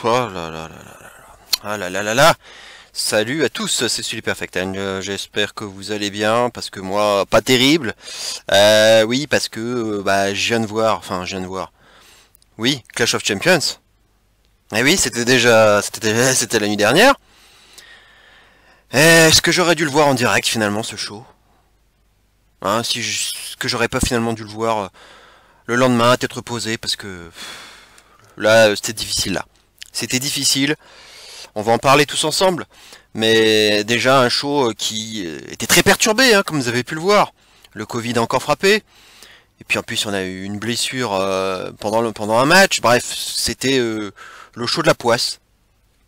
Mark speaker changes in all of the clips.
Speaker 1: Oh là là là là là. Ah là là là là. Salut à tous, c'est Sully Perfect. J'espère que vous allez bien, parce que moi, pas terrible. Oui, parce que bah, je viens de voir, enfin, je viens de voir. Oui, Clash of Champions. Eh oui, c'était la nuit dernière. Est-ce que j'aurais dû le voir en direct finalement, ce show? Hein, est-ce que j'aurais pas finalement dû le voir le lendemain, à tête reposée, parce que là, c'était difficile là. C'était difficile. On va en parler tous ensemble. Mais déjà un show qui était très perturbé, hein, comme vous avez pu le voir. Le Covid a encore frappé. Et puis en plus on a eu une blessure pendant un match. Bref, c'était le show de la poisse.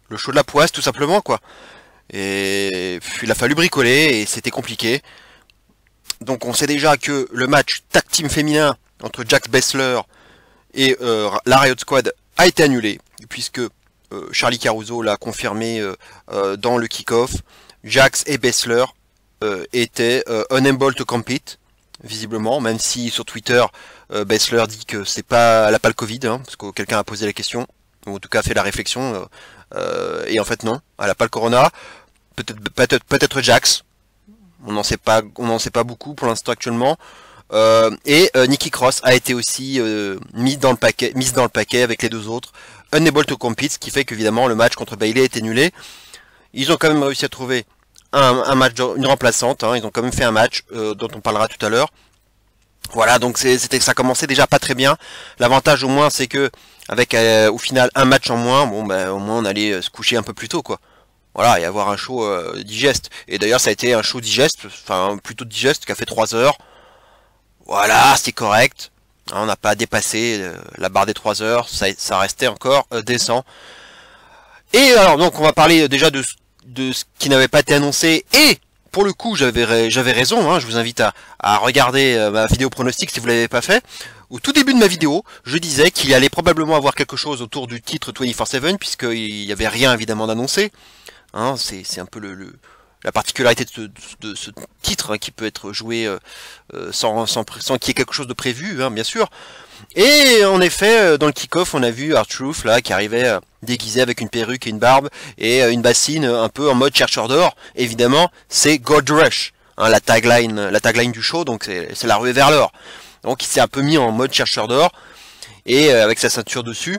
Speaker 1: Le show de la poisse tout simplement quoi. Et il a fallu bricoler et c'était compliqué. Donc on sait déjà que le match tag team féminin entre Jax Baszler et la Riot Squad a été annulé. Puisque Charly Caruso l'a confirmé dans le kick-off. Jax et Baszler étaient unable to compete, visiblement, même si sur Twitter, Baszler dit que c'est pas, elle a pas le Covid, hein, parce que quelqu'un a posé la question, ou en tout cas fait la réflexion, et en fait non, elle a pas le corona. Peut-être Jax. On n'en sait pas beaucoup pour l'instant actuellement. Et Nikki Cross a été aussi mise dans le paquet avec les deux autres. Unable to compete, ce qui fait qu'évidemment le match contre Bayley était annulé. Ils ont quand même réussi à trouver un match, une remplaçante, hein. Ils ont quand même fait un match dont on parlera tout à l'heure. Voilà, donc ça commençait déjà pas très bien. L'avantage au moins c'est que avec au final un match en moins, bon ben au moins on allait se coucher un peu plus tôt quoi. Voilà, et avoir un show digeste. Et d'ailleurs ça a été un show digeste, enfin plutôt digeste, qui a fait 3 heures. Voilà, c'est correct. On n'a pas dépassé la barre des 3 heures, ça restait encore décent. Et alors donc on va parler déjà de ce qui n'avait pas été annoncé. Et pour le coup j'avais raison, hein, je vous invite à regarder ma vidéo pronostic si vous ne l'avez pas fait. Au tout début de ma vidéo, je disais qu'il allait probablement avoir quelque chose autour du titre 24/7, puisqu'il n'y avait rien évidemment d'annoncé. Hein, c'est un peu la particularité de ce titre, hein, qui peut être joué sans qu'il y ait quelque chose de prévu, hein, bien sûr. Et en effet, dans le kick-off, on a vu R-Truth là qui arrivait déguisé avec une perruque et une barbe et une bassine un peu en mode chercheur d'or. Évidemment, c'est Gold Rush, hein, la tagline du show, donc c'est la ruée vers l'or. Donc il s'est un peu mis en mode chercheur d'or et avec sa ceinture dessus.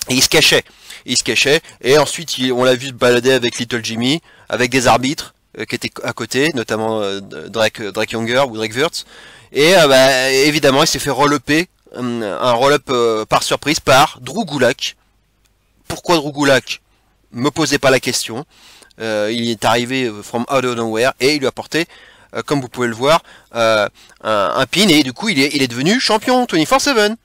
Speaker 1: Et il se cachait, et ensuite on l'a vu se balader avec Little Jimmy, avec des arbitres qui étaient à côté, notamment Drake Younger ou Drake Wurtz, et bah, évidemment il s'est fait roll-upper, un roll-up par surprise par Drew Gulak. Pourquoi Drew Gulak? Me posez pas la question. Il est arrivé from out of nowhere et il lui a porté, comme vous pouvez le voir, un pin, et du coup il est devenu champion 24/7.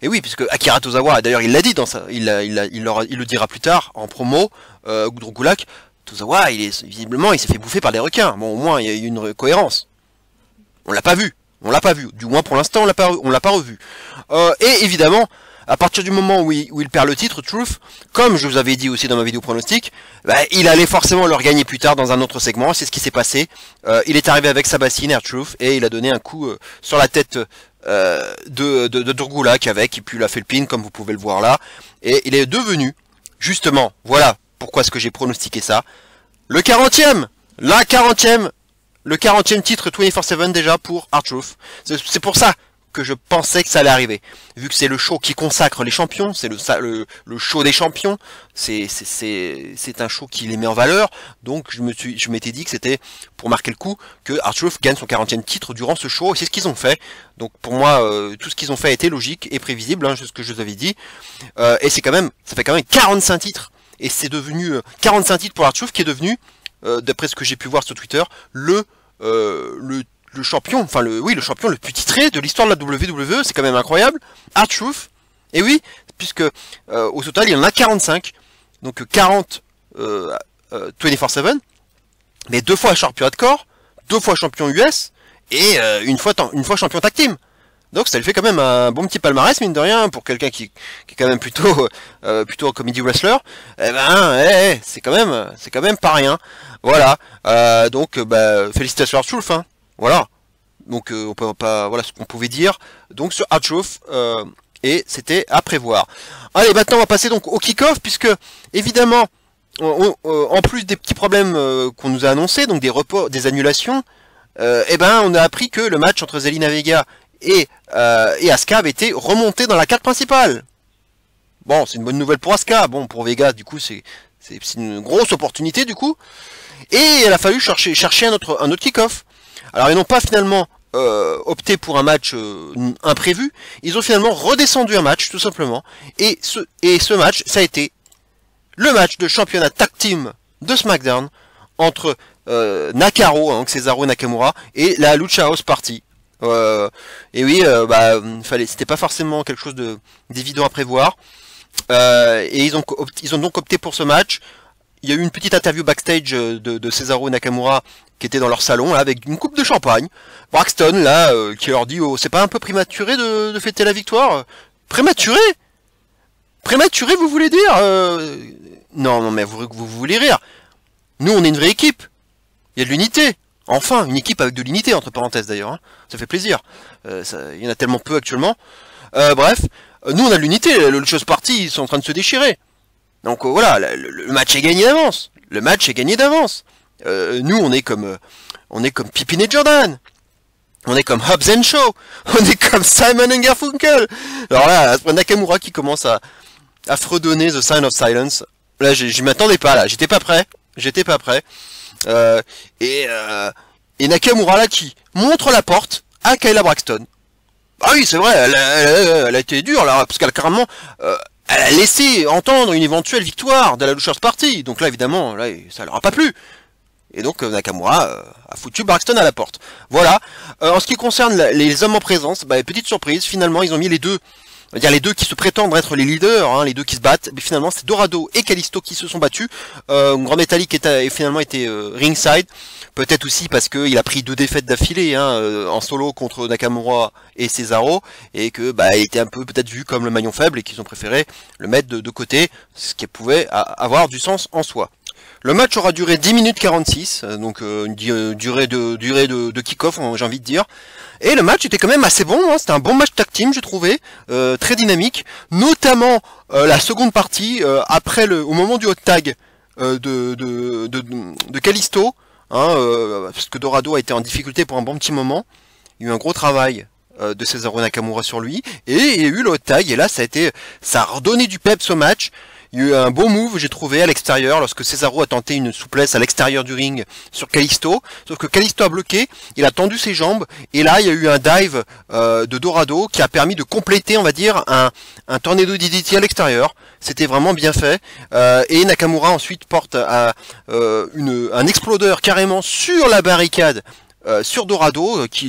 Speaker 1: Et oui, puisque Akira Tozawa, d'ailleurs il l'a dit dans ça, il le dira plus tard en promo, Drew Gulak, Tozawa, visiblement il s'est fait bouffer par des requins. Bon, au moins il y a eu une cohérence. On l'a pas vu, du moins pour l'instant on l'a pas revu. Et évidemment, à partir du moment où il perd le titre, Truth, comme je vous avais dit aussi dans ma vidéo pronostic, bah, il allait forcément le regagner plus tard dans un autre segment. C'est ce qui s'est passé. Il est arrivé avec sa bassine, R-Truth, et il a donné un coup sur la tête de Drew Gulak avec, et puis il a fait le pin comme vous pouvez le voir là, et il est devenu, justement, voilà pourquoi est-ce que j'ai pronostiqué ça, le 40e titre 24/7 déjà pour R-Truth. C'est pour ça que je pensais que ça allait arriver, vu que c'est le show qui consacre les champions, c'est le show des champions, c'est un show qui les met en valeur, donc je m'étais dit que c'était pour marquer le coup que R-Truth gagne son 40e titre durant ce show, et c'est ce qu'ils ont fait. Donc pour moi, tout ce qu'ils ont fait était logique et prévisible, hein, ce que je vous avais dit, et ça fait quand même 45 titres, et c'est devenu 45 titres pour R-Truth, qui est devenu, d'après ce que j'ai pu voir sur Twitter, le champion, enfin le champion le plus titré de l'histoire de la WWE. C'est quand même incroyable. R-Truth, et oui, puisque au total il y en a 45, donc 40 24/7, mais 2 fois champion hardcore, 2 fois champion US, et une fois champion tag team. Donc ça lui fait quand même un bon petit palmarès, mine de rien, pour quelqu'un qui est quand même plutôt un comedy wrestler. Eh ben, c'est quand même pas rien. Voilà. Donc bah, félicitations à R-Truth, hein. Voilà. Donc on peut pas, voilà ce qu'on pouvait dire. Donc sur R-Truth, et c'était à prévoir. Allez, maintenant on va passer donc au kick-off, puisque évidemment, en plus des petits problèmes qu'on nous a annoncés, donc des reports, des annulations, eh ben on a appris que le match entre Zelina Vega et Asuka avait été remonté dans la carte principale. Bon, c'est une bonne nouvelle pour Asuka. Bon, pour Vega, du coup, c'est une grosse opportunité, du coup. Et il a fallu chercher un autre kick-off. Alors, ils n'ont pas finalement opté pour un match imprévu. Ils ont finalement redescendu un match, tout simplement. Et ce match, ça a été le match de championnat tag team de SmackDown entre Nakaro, hein, Cesaro Nakamura, et la Lucha House Party. Et oui, c'était pas forcément quelque chose d'évident à prévoir. Et ils ont donc opté pour ce match. Il y a eu une petite interview backstage de Cesaro et Nakamura qui était dans leur salon là, avec une coupe de champagne. Braxton là qui leur dit oh, c'est pas un peu prématuré de fêter la victoire? Prématuré? Prématuré vous voulez dire Non mais vous voulez rire. Nous on est une vraie équipe. Il y a de l'unité. Enfin une équipe avec de l'unité entre parenthèses d'ailleurs. Hein. Ça fait plaisir. Il y en a tellement peu actuellement. Bref. Nous on a de l'unité, le chose party, ils sont en train de se déchirer. Donc voilà, le match est gagné d'avance. Le match est gagné d'avance. Nous on est comme Pippin et Jordan. On est comme Hobbs and Shaw. On est comme Simon and Garfunkel. Alors là, Nakamura qui commence à fredonner The Sign of Silence. Là, je m'attendais pas là, j'étais pas prêt. Et Nakamura là qui montre la porte à Kayla Braxton. Ah oui, c'est vrai, elle a été dure là, parce qu'elle carrément, elle a laissé entendre une éventuelle victoire de la Lucha House Party. Donc là, évidemment, là, ça leur a pas plu. Et donc Nakamura a foutu Braxton à la porte. Voilà. En ce qui concerne les hommes en présence, petite surprise, finalement, ils ont mis les deux. On va dire les deux qui se prétendent être les leaders, hein, les deux qui se battent, mais finalement c'est Dorado et Kalisto qui se sont battus. Grand Metalik est finalement été ringside, peut-être aussi parce qu'il a pris 2 défaites d'affilée hein, en solo contre Nakamura et Cesaro, et que il était un peu peut-être vu comme le maillon faible et qu'ils ont préféré le mettre de côté, ce qui pouvait avoir du sens en soi. Le match aura duré 10 minutes 46, donc une durée de kick-off, j'ai envie de dire. Et le match était quand même assez bon, hein, c'était un bon match tag team, j'ai trouvé, très dynamique, notamment la seconde partie, au moment du hot tag de Kalisto, hein, parce que Dorado a été en difficulté pour un bon petit moment. Il y a eu un gros travail de Cesaro Nakamura sur lui, et il y a eu le hot tag, et là ça a redonné du peps au match. Il y a eu un beau move, j'ai trouvé, à l'extérieur, lorsque Cesaro a tenté une souplesse à l'extérieur du ring sur Kalisto. Sauf que Kalisto a bloqué, il a tendu ses jambes, et là, il y a eu un dive de Dorado qui a permis de compléter, on va dire, un tornado DDT à l'extérieur. C'était vraiment bien fait. Et Nakamura ensuite porte un explodeur carrément sur la barricade. Sur Dorado, qui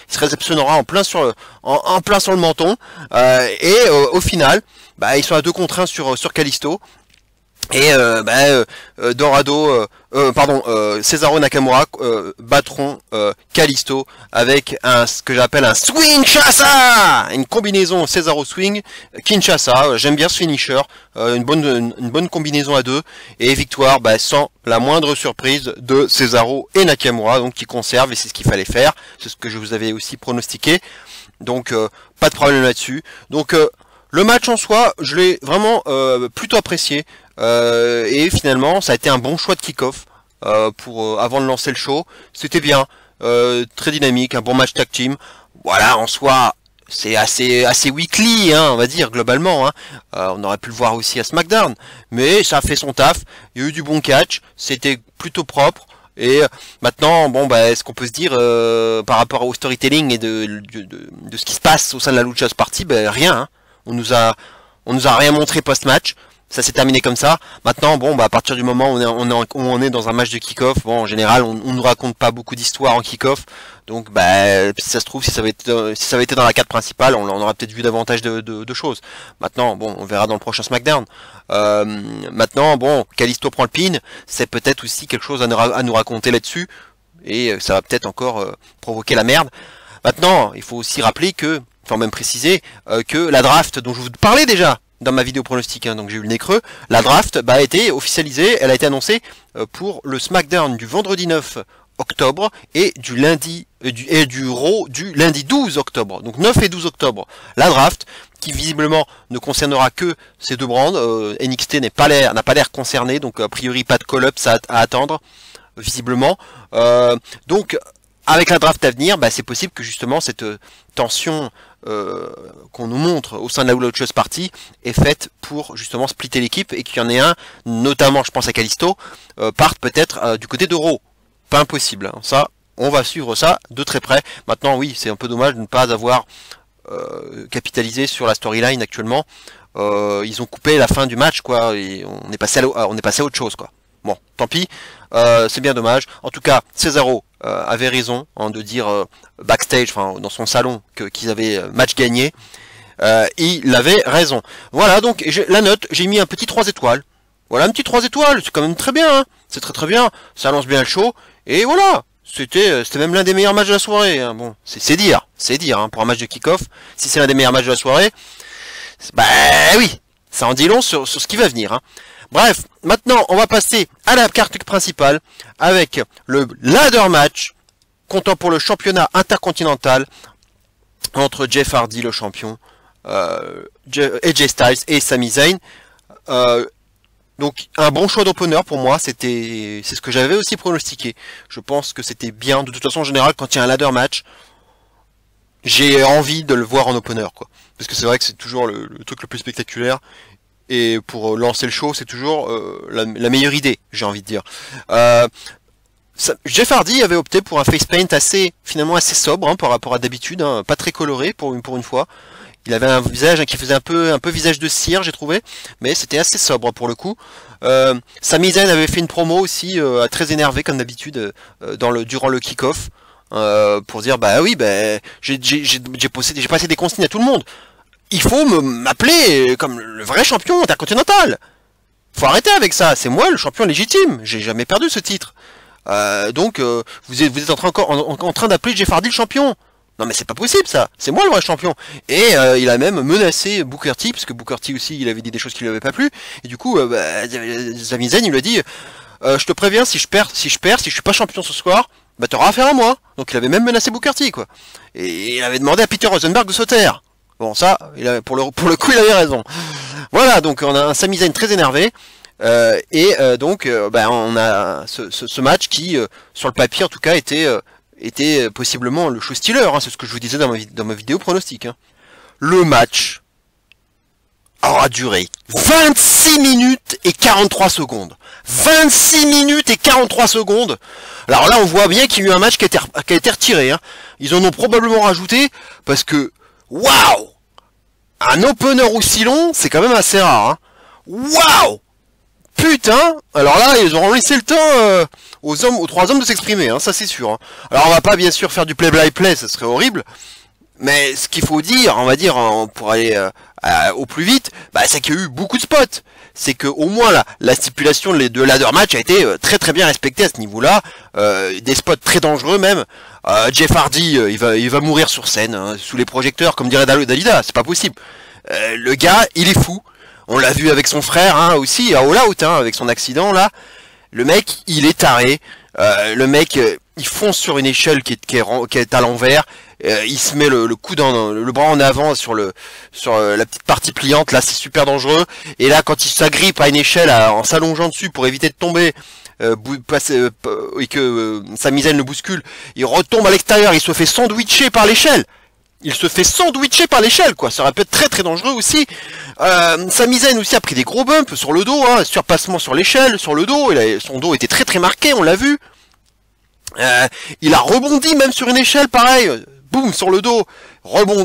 Speaker 1: se réceptionnera en plein sur le menton, et au final, ils sont à 2 contre 1 sur Kalisto, et Cesaro Nakamura battront Kalisto avec ce que j'appelle un swing Kinshasa, une combinaison Cesaro swing Kinshasa. J'aime bien ce finisher, une bonne combinaison à 2, et victoire sans la moindre surprise de Cesaro et Nakamura, donc qui conservent, et c'est ce qu'il fallait faire, c'est ce que je vous avais aussi pronostiqué, donc pas de problème là-dessus. Donc le match en soi, je l'ai vraiment plutôt apprécié, et finalement ça a été un bon choix de kick-off avant de lancer le show. C'était bien, très dynamique, un bon match tag team. Voilà, en soi c'est assez weekly, hein, on va dire globalement. Hein. On aurait pu le voir aussi à SmackDown, mais ça a fait son taf. Il y a eu du bon catch, c'était plutôt propre. Et maintenant, ce qu'on peut se dire par rapport au storytelling et de ce qui se passe au sein de la Lucha House Party, rien. Hein. On nous a rien montré post-match. Ça s'est terminé comme ça. Maintenant, à partir du moment où on est dans un match de kick-off, en général, on nous raconte pas beaucoup d'histoires en kick-off. Donc, si ça se trouve, si ça avait été dans la carte principale, on aurait peut-être vu davantage de choses. Maintenant, on verra dans le prochain SmackDown. Maintenant, Kalisto prend le pin. C'est peut-être aussi quelque chose à nous raconter là-dessus. Et ça va peut-être encore provoquer la merde. Maintenant, il faut aussi rappeler même préciser, que la draft dont je vous parlais déjà dans ma vidéo pronostic, hein, donc j'ai eu le nez creux, la draft a été officialisée, elle a été annoncée pour le SmackDown du vendredi 9 octobre et du lundi du Raw du lundi 12 octobre. Donc 9 et 12 octobre, la draft qui visiblement ne concernera que ces deux brands. NXT n'a pas l'air concerné, donc a priori pas de call-ups à attendre visiblement. Donc avec la draft à venir, c'est possible que justement cette tension qu'on nous montre au sein de la Lucha Party est faite pour justement splitter l'équipe et qu'il y en ait un, notamment je pense à Kalisto, parte peut-être du côté de Raw. Pas impossible, hein. Ça, on va suivre ça de très près. Maintenant, oui, c'est un peu dommage de ne pas avoir capitalisé sur la storyline actuellement. Ils ont coupé la fin du match, quoi, et on est passé à autre chose, quoi. Bon, tant pis, c'est bien dommage. En tout cas, Cesaro avait raison de dire backstage, enfin dans son salon, qu'ils avaient match gagné. Il avait raison. Voilà, donc la note, j'ai mis un petit 3 étoiles. Voilà, un petit 3 étoiles, c'est quand même très bien, hein. C'est très bien, ça lance bien le show. Et voilà, c'était même l'un des meilleurs matchs de la soirée, hein. Bon, c'est dire, hein, pour un match de kick-off, si c'est l'un des meilleurs matchs de la soirée, oui, ça en dit long sur ce qui va venir, hein. Bref, maintenant on va passer à la carte principale avec le ladder match comptant pour le championnat intercontinental entre Jeff Hardy, le champion, AJ Styles et Sami Zayn. Donc un bon choix d'opener pour moi, c'est ce que j'avais aussi pronostiqué. Je pense que c'était bien. De toute façon, en général, quand il y a un ladder match, j'ai envie de le voir en opener, quoi. Parce que c'est vrai que c'est toujours le truc le plus spectaculaire. Et pour lancer le show, c'est toujours la meilleure idée, j'ai envie de dire. Jeff Hardy avait opté pour un face paint finalement assez sobre, hein, par rapport à d'habitude, hein, pas très coloré pour une fois. Il avait un visage qui faisait un peu visage de cire, j'ai trouvé, mais c'était assez sobre pour le coup. Sami Zayn avait fait une promo aussi très énervé comme d'habitude durant le kick-off pour dire j'ai passé des consignes à tout le monde. Il faut m'appeler comme le vrai champion intercontinental. Faut arrêter avec ça. C'est moi le champion légitime. J'ai jamais perdu ce titre. Donc vous êtes en train d'appeler Jeff Hardy le champion. Non mais c'est pas possible ça, c'est moi le vrai champion. Et il a même menacé Booker T, parce que Booker T aussi il avait dit des choses qui lui avaient pas plu. Et du coup, Sami Zayn il lui a dit je te préviens, si je perds, si je suis pas champion ce soir, t'auras affaire à moi. Donc il avait même menacé Booker T, quoi. Et il avait demandé à Peter Rosenberg de se taire. Bon ça, pour le coup il avait raison. Voilà, donc on a un Sami Zayn très énervé. Donc on a ce match qui, sur le papier en tout cas, était possiblement le show stealer, hein, c'est ce que je vous disais dans ma vidéo pronostic. Hein. Le match aura duré 26 minutes et 43 secondes. 26 minutes et 43 secondes. Alors là, on voit bien qu'il y a eu un match qui a été retiré. Hein. Ils en ont probablement rajouté parce que, waouh, un opener aussi long, c'est quand même assez rare. Hein. Waouh. Putain, alors là, ils auront laissé le temps aux 3 hommes de s'exprimer, hein, ça c'est sûr. Hein. Alors on va pas bien sûr faire du play-by-play, ça serait horrible, mais ce qu'il faut dire, on va dire, pour aller au plus vite, c'est qu'il y a eu beaucoup de spots. C'est que au moins la stipulation de ladder match a été très très bien respectée à ce niveau-là, des spots très dangereux même. Jeff Hardy, il va mourir sur scène, hein, sous les projecteurs, comme dirait Dalida, c'est pas possible. Le gars, il est fou. On l'a vu avec son frère, hein, aussi, à All Out, hein, avec son accident, là. Le mec, il est taré. Le mec, il fonce sur une échelle qui est à l'envers. Il se met le bras en avant sur la petite partie pliante. Là, c'est super dangereux. Et là, quand il s'agrippe à une échelle en s'allongeant dessus pour éviter de tomber, et que Sami Zayn le bouscule, il retombe à l'extérieur. Il se fait sandwicher par l'échelle. Quoi. Ça aurait pu être très très dangereux aussi. Sami Zayn aussi a pris des gros bumps sur le dos, hein, surpassement sur l'échelle, sur le dos. Son dos était très très marqué, on l'a vu. Il a rebondi même sur une échelle, pareil. Boum, sur le dos.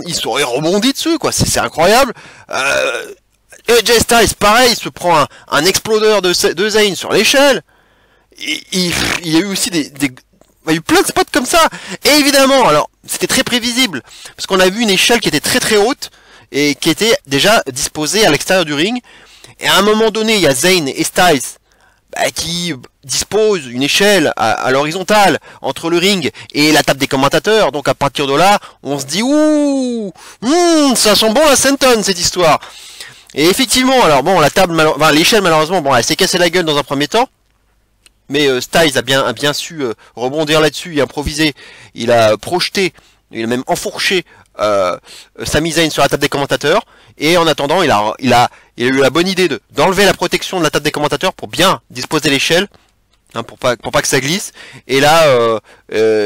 Speaker 1: Il serait rebondi dessus, quoi. C'est incroyable. AJ Styles, pareil, il se prend un explodeur de Zayn sur l'échelle. Il y a eu aussi il y a eu plein de spots comme ça. Et évidemment, alors, c'était très prévisible. Parce qu'on a vu une échelle qui était très très haute. Et qui était déjà disposée à l'extérieur du ring. Et à un moment donné, il y a Zayn et Styles qui disposent une échelle à l'horizontale entre le ring et la table des commentateurs. Donc à partir de là, on se dit ouh, ça sent bon la Senton cette histoire. Et effectivement, alors bon, l'échelle malheureusement, elle s'est cassée la gueule dans un premier temps. mais Styles a bien su rebondir là-dessus, il a improvisé, il a projeté, il a même enfourché Sami Zayn sur la table des commentateurs, et en attendant, il a eu la bonne idée d'enlever la protection de la table des commentateurs pour bien disposer l'échelle, hein, pour pas que ça glisse. Et là,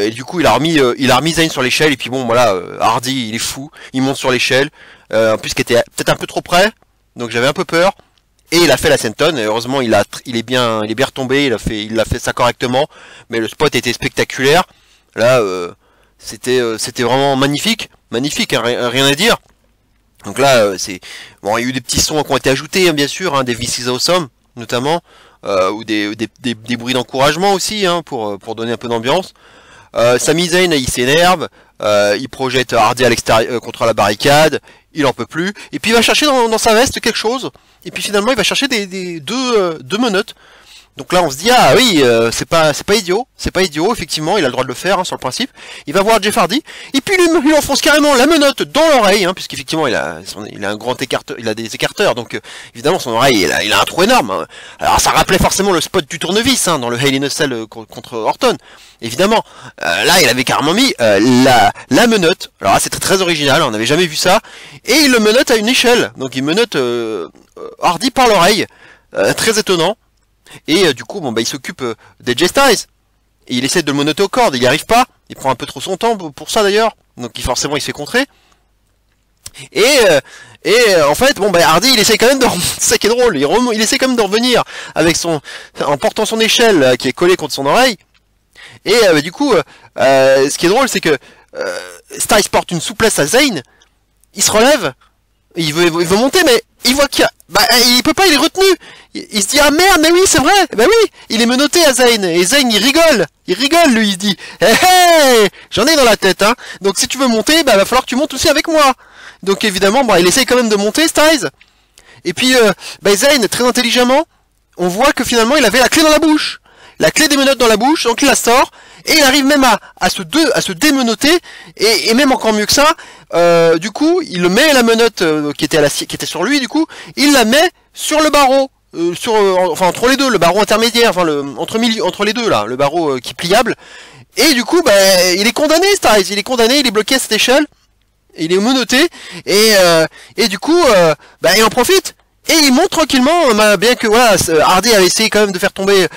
Speaker 1: du coup, il a remis Zayn sur l'échelle, et puis bon, voilà, Hardy, il est fou, il monte sur l'échelle, en plus qui était peut-être un peu trop près, donc j'avais un peu peur. Et il a fait la senton, et heureusement il est bien retombé, il a fait ça correctement, mais le spot était spectaculaire. Là, c'était vraiment magnifique, hein, rien à dire. Donc là, c'est bon, il y a eu des petits sons qui ont été ajoutés, hein, bien sûr, hein, des This is Awesome notamment, ou des bruits d'encouragement aussi, hein, pour donner un peu d'ambiance. Sami Zayn, il s'énerve, il projette Hardy à l'extérieur contre la barricade, il en peut plus, et puis il va chercher dans sa veste quelque chose, et puis finalement il va chercher deux menottes. Donc là on se dit ah oui, c'est pas idiot, effectivement il a le droit de le faire, hein, sur le principe. Il va voir Jeff Hardy, et puis lui enfonce carrément la menotte dans l'oreille, hein, puisqu'effectivement il a un grand écarteur, il a des écarteurs, donc évidemment son oreille il a un trou énorme, hein. Alors ça rappelait forcément le spot du tournevis, hein, dans le Hell in a Cell contre Orton, évidemment. Là il avait carrément mis la menotte, alors là c'était très original, on n'avait jamais vu ça, et il le menotte à une échelle, donc il menotte Hardy par l'oreille, très étonnant. Et du coup, bon bah il s'occupe d'AJ Styles. Et il essaie de le monoter aux cordes, il n'y arrive pas. Il prend un peu trop son temps pour ça d'ailleurs. Donc forcément il se fait contrer. Et en fait, bon bah Hardy il essaie quand même de c'est ça qui est drôle, il essaie quand même de revenir avec en portant son échelle qui est collée contre son oreille. Et du coup, ce qui est drôle c'est que Styles porte une souplesse à Zayn. Il se relève, il veut monter, mais il voit qu'il y a... il peut pas, il est retenu. Il se dit ah merde, mais oui c'est vrai, bah oui, il est menotté à Zayn, et Zayn il rigole lui, il se dit hey, j'en ai dans la tête, hein, donc si tu veux monter, bah va falloir que tu montes aussi avec moi. Donc évidemment, bon, il essaye quand même de monter Styles, et puis Zayn très intelligemment, on voit que finalement il avait la clé dans la bouche, la clé des menottes dans la bouche, donc il la sort, et il arrive même à se démenoter, et même encore mieux que ça, du coup il met la menotte qui était sur lui, du coup il la met sur le barreau, enfin entre les deux, le barreau intermédiaire, enfin entre les deux là, le barreau qui est pliable, et du coup il est condamné Styles, il est bloqué à cette échelle, il est menotté, et du coup il en profite. Et il monte tranquillement, bien que voilà, Hardy avait essayé quand même de faire tomber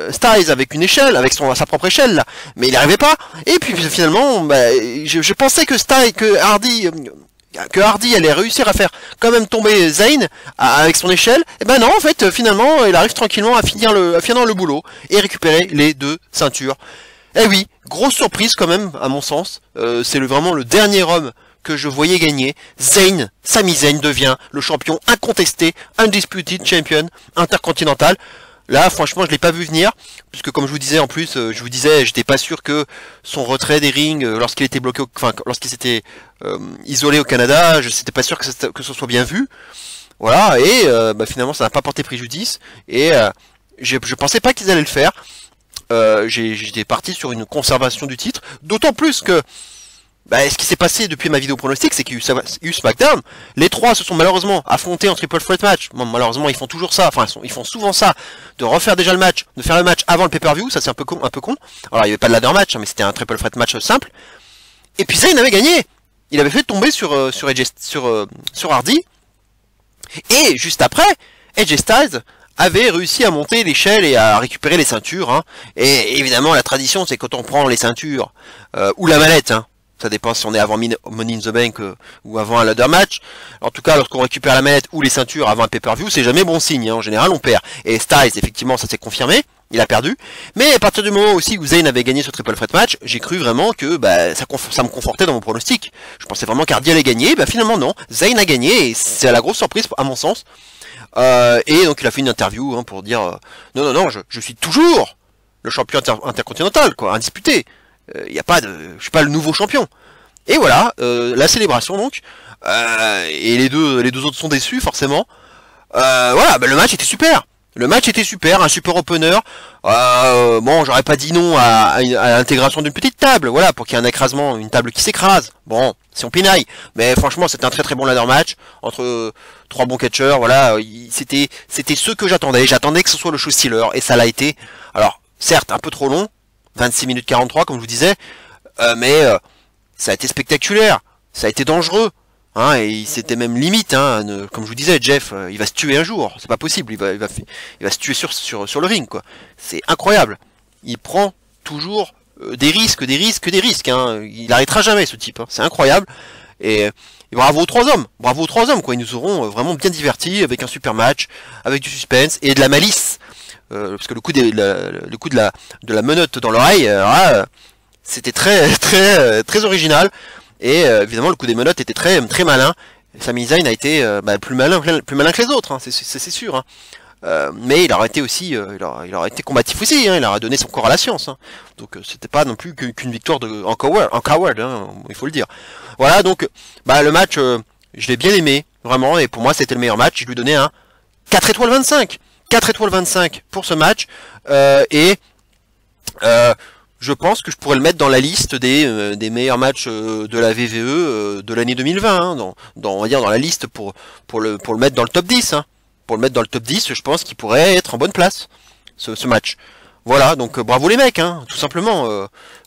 Speaker 1: Styles avec une échelle, avec sa propre échelle là, mais il n'y arrivait pas. Et puis finalement, je pensais que Hardy allait réussir à faire quand même tomber Zayn avec son échelle. Et ben non, en fait, finalement, il arrive tranquillement à finir le boulot et récupérer les deux ceintures. Eh oui, grosse surprise quand même, à mon sens. C'est vraiment le dernier homme que je voyais gagner. Sami Zayn devient le champion incontesté, undisputed champion intercontinental. Là, franchement, je l'ai pas vu venir, puisque comme je vous disais, en plus, j'étais pas sûr que son retrait des rings, lorsqu'il était bloqué, lorsqu'il s'était isolé au Canada, j'étais pas sûr que ce soit bien vu. Voilà, et finalement, ça n'a pas porté préjudice, et je pensais pas qu'ils allaient le faire. J'étais parti sur une conservation du titre, d'autant plus que ce qui s'est passé depuis ma vidéo pronostic, c'est qu'il y a eu SmackDown. Les trois se sont malheureusement affrontés en triple threat match. Bon, malheureusement, ils font toujours ça. Enfin, ils font souvent ça, de refaire déjà le match, de faire le match avant le pay-per-view. Ça, c'est un peu con. Alors, il n'y avait pas de ladder match, hein, mais c'était un triple threat match simple. Et puis Zayn avait gagné. Il avait fait tomber sur Hardy. Et juste après, AJ Styles avait réussi à monter l'échelle et à récupérer les ceintures. Hein. Et évidemment, la tradition, c'est quand on prend les ceintures ou la mallette. Hein. Ça dépend si on est avant Money in the Bank ou avant un ladder match. En tout cas, lorsqu'on récupère la mallette ou les ceintures avant un pay-per-view, c'est jamais bon signe. Hein. En général, on perd. Et Styles, effectivement, ça s'est confirmé. Il a perdu. Mais à partir du moment aussi où Zayn avait gagné ce triple threat match, j'ai cru vraiment que ça me confortait dans mon pronostic. Je pensais vraiment qu'Hardy allait gagner. Finalement, non. Zayn a gagné et c'est la grosse surprise, à mon sens. Et donc, il a fait une interview pour dire non, je suis toujours le champion intercontinental, quoi, indisputé. Il y a pas de, je suis pas le nouveau champion. Et voilà, la célébration donc. Et les deux autres sont déçus forcément. Voilà, le match était super. Le match était super, un super opener. Bon, j'aurais pas dit non à l'intégration d'une petite table, voilà, pour qu'il y ait un écrasement, une table qui s'écrase. Bon, si on pinaille. Mais franchement, c'était un très très bon ladder match entre trois bons catcheurs. Voilà, c'était ce que j'attendais. J'attendais que ce soit le show stealer et ça l'a été. Alors, certes, un peu trop long, 26 minutes 43 comme je vous disais, mais ça a été spectaculaire, ça a été dangereux. Hein, et c'était même limite, hein, comme je vous disais, Jeff, il va se tuer un jour, c'est pas possible, il va se tuer sur le ring, quoi. C'est incroyable. Il prend toujours des risques, hein. Il arrêtera jamais ce type, hein. C'est incroyable. Et bravo aux trois hommes, quoi. Ils nous auront vraiment bien divertis avec un super match, avec du suspense et de la malice, parce que le coup de la menotte dans l'oreille, c'était très original. Et évidemment le coup des menottes était très malin. Sami Zayn a été plus malin que les autres, hein, c'est sûr. Hein. Mais il aurait été aussi, il aurait été combatif aussi. Hein, il aurait donné son corps à la science. Hein. Donc c'était pas non plus qu'une victoire en coward, hein, il faut le dire. Voilà, donc le match, je l'ai bien aimé vraiment, et pour moi c'était le meilleur match. Je lui donnais un 4 étoiles 25. 4 étoiles 25 pour ce match. Je pense que je pourrais le mettre dans la liste des meilleurs matchs de la VVE de l'année 2020, hein, on va dire dans la liste pour le mettre dans le top 10. Hein. Pour le mettre dans le top 10, je pense qu'il pourrait être en bonne place, ce match. Voilà, donc bravo les mecs, hein, tout simplement.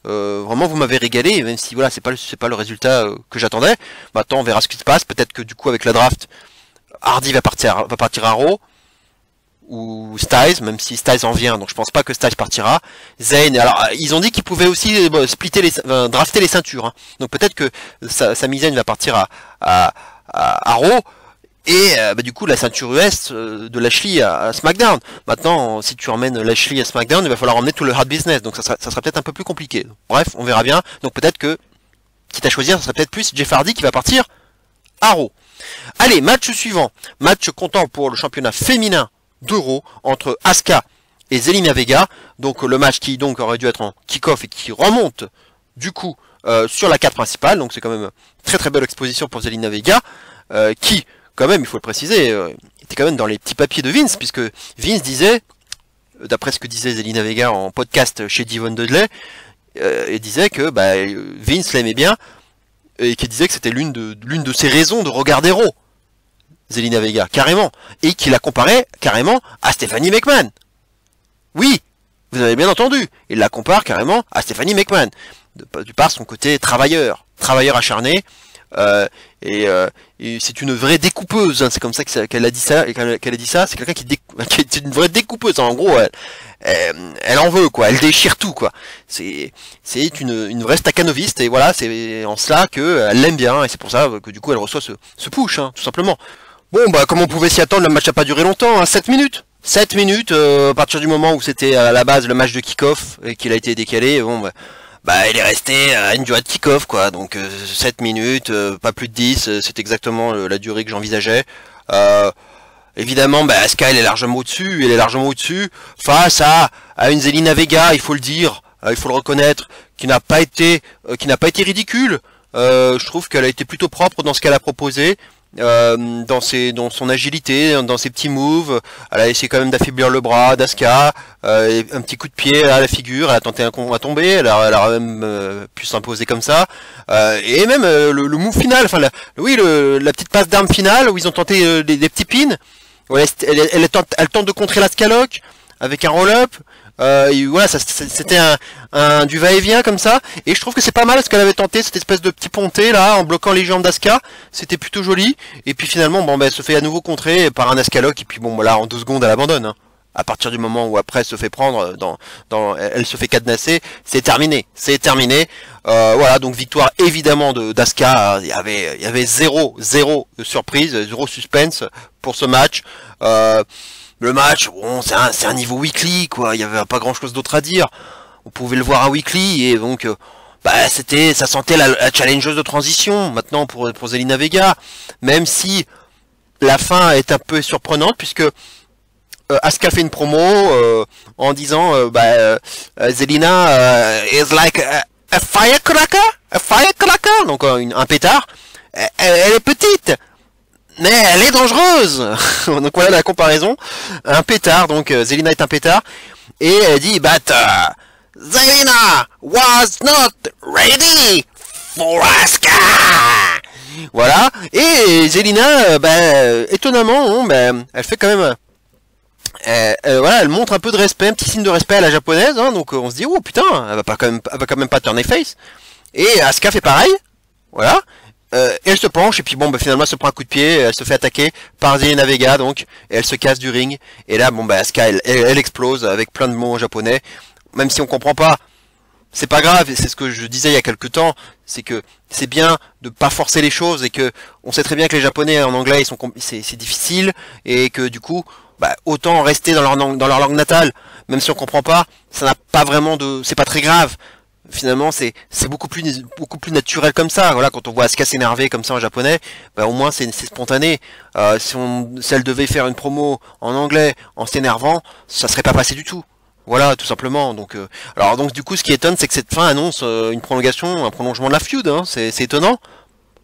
Speaker 1: Vraiment, vous m'avez régalé, même si voilà, c'est pas le résultat que j'attendais. Maintenant, on verra ce qui se passe. Peut-être que du coup, avec la draft, Hardy va partir à Raw. Ou Styles, même si Styles en vient, donc je pense pas que Styles partira. Zayn, alors ils ont dit qu'ils pouvaient aussi drafter les ceintures, hein. Donc peut-être que Sami Zayn va partir à Raw, et du coup la ceinture US de Lashley à SmackDown. Maintenant, si tu emmènes Lashley à SmackDown, il va falloir emmener tout le hard business, donc ça sera peut-être un peu plus compliqué. Bref, on verra bien. Donc peut-être que, quitte à choisir, ça serait peut-être plus Jeff Hardy qui va partir à Raw. Allez, match suivant. Match comptant pour le championnat féminin d'Euro entre Asuka et Zelina Vega, donc le match qui donc aurait dû être en kick-off et qui remonte du coup sur la carte principale, donc c'est quand même très très belle exposition pour Zelina Vega, qui quand même, il faut le préciser, était quand même dans les petits papiers de Vince, puisque Vince disait, d'après ce que disait Zelina Vega en podcast chez Devon Dudley, il disait que Vince l'aimait bien, et qu'il disait que c'était l'une de ses raisons de regarder Raw, Zelina Vega, carrément, et qui la comparait carrément à Stephanie McMahon. Oui, vous avez bien entendu, il la compare carrément à Stephanie McMahon, du par son côté travailleur acharné, et c'est une vraie découpeuse, hein, c'est comme ça qu'elle a dit ça, c'est quelqu'un qui est une vraie découpeuse, en gros, elle en veut, quoi, elle déchire tout, quoi. C'est une vraie staccanoviste, et voilà, c'est en cela qu'elle l'aime bien, et c'est pour ça que du coup elle reçoit ce push, hein, tout simplement. Bon, comme on pouvait s'y attendre, le match n'a pas duré longtemps, hein, 7 minutes. 7 minutes, à partir du moment où c'était à la base le match de kick-off et qu'il a été décalé, il est resté à une durée de kick-off, quoi. Donc 7 minutes, pas plus de 10, c'est exactement la durée que j'envisageais. Évidemment, Asuka elle est largement au-dessus, face à une Zelina Vega, il faut le dire, il faut le reconnaître, qui n'a pas été ridicule. Je trouve qu'elle a été plutôt propre dans ce qu'elle a proposé. Dans son agilité, dans ses petits moves, elle a essayé quand même d'affaiblir le bras d'Asuka, un petit coup de pied à la figure, elle a tenté un coup à tomber, elle a même pu s'imposer comme ça, et même le move final, enfin la petite passe d'arme finale où ils ont tenté des petits pins, où elle tente de contrer la Scalock avec un roll-up. Voilà, c'était du va-et-vient comme ça, et je trouve que c'est pas mal ce qu'elle avait tenté, cette espèce de petit ponté là, en bloquant les jambes d'Asuka, c'était plutôt joli, et puis finalement, elle se fait à nouveau contrer par un Asuka Lock, et puis là, en 2 secondes, elle abandonne, hein. À partir du moment où après elle se fait prendre, elle se fait cadenasser, c'est terminé. Voilà, donc victoire évidemment d'Asuka, il y avait zéro surprise, zéro suspense pour ce match. Le match, bon, c'est un niveau weekly, quoi. Il y avait pas grand chose d'autre à dire. On pouvait le voir à weekly, et donc, ça sentait la challengeuse de transition, maintenant, pour Zelina Vega. Même si la fin est un peu surprenante, puisque Asuka fait une promo, en disant, Zelina is like a firecracker, donc un pétard. Elle est petite. mais elle est dangereuse. Donc voilà la comparaison. Un pétard, donc Zelina est un pétard, et elle dit, but Zelina was not ready for Asuka. Voilà, et Zelina, étonnamment, elle fait quand même... voilà, elle montre un peu de respect, un petit signe de respect à la japonaise, hein, donc on se dit, oh putain, elle va quand même pas turner face. Et Asuka fait pareil, voilà. Et elle se penche, et puis bon, finalement elle se prend un coup de pied, elle se fait attaquer par Zelina Vega, donc, et elle se casse du ring. Et là, Asuka, elle explose avec plein de mots en japonais, même si on comprend pas. C'est pas grave, c'est ce que je disais il y a quelques temps, c'est que c'est bien de pas forcer les choses, et que on sait très bien que les japonais en anglais c'est difficile, et que du coup, autant rester dans leur langue natale, même si on comprend pas, ça n'a pas vraiment c'est pas très grave. Finalement, c'est beaucoup plus naturel comme ça. Voilà, quand on voit Asuka s'énerver comme ça en japonais, au moins c'est spontané. Si elle devait faire une promo en anglais en s'énervant, ça serait pas passé du tout. Voilà, tout simplement. Donc, du coup, ce qui étonne, c'est que cette fin annonce un prolongement de la feud. Hein. C'est étonnant,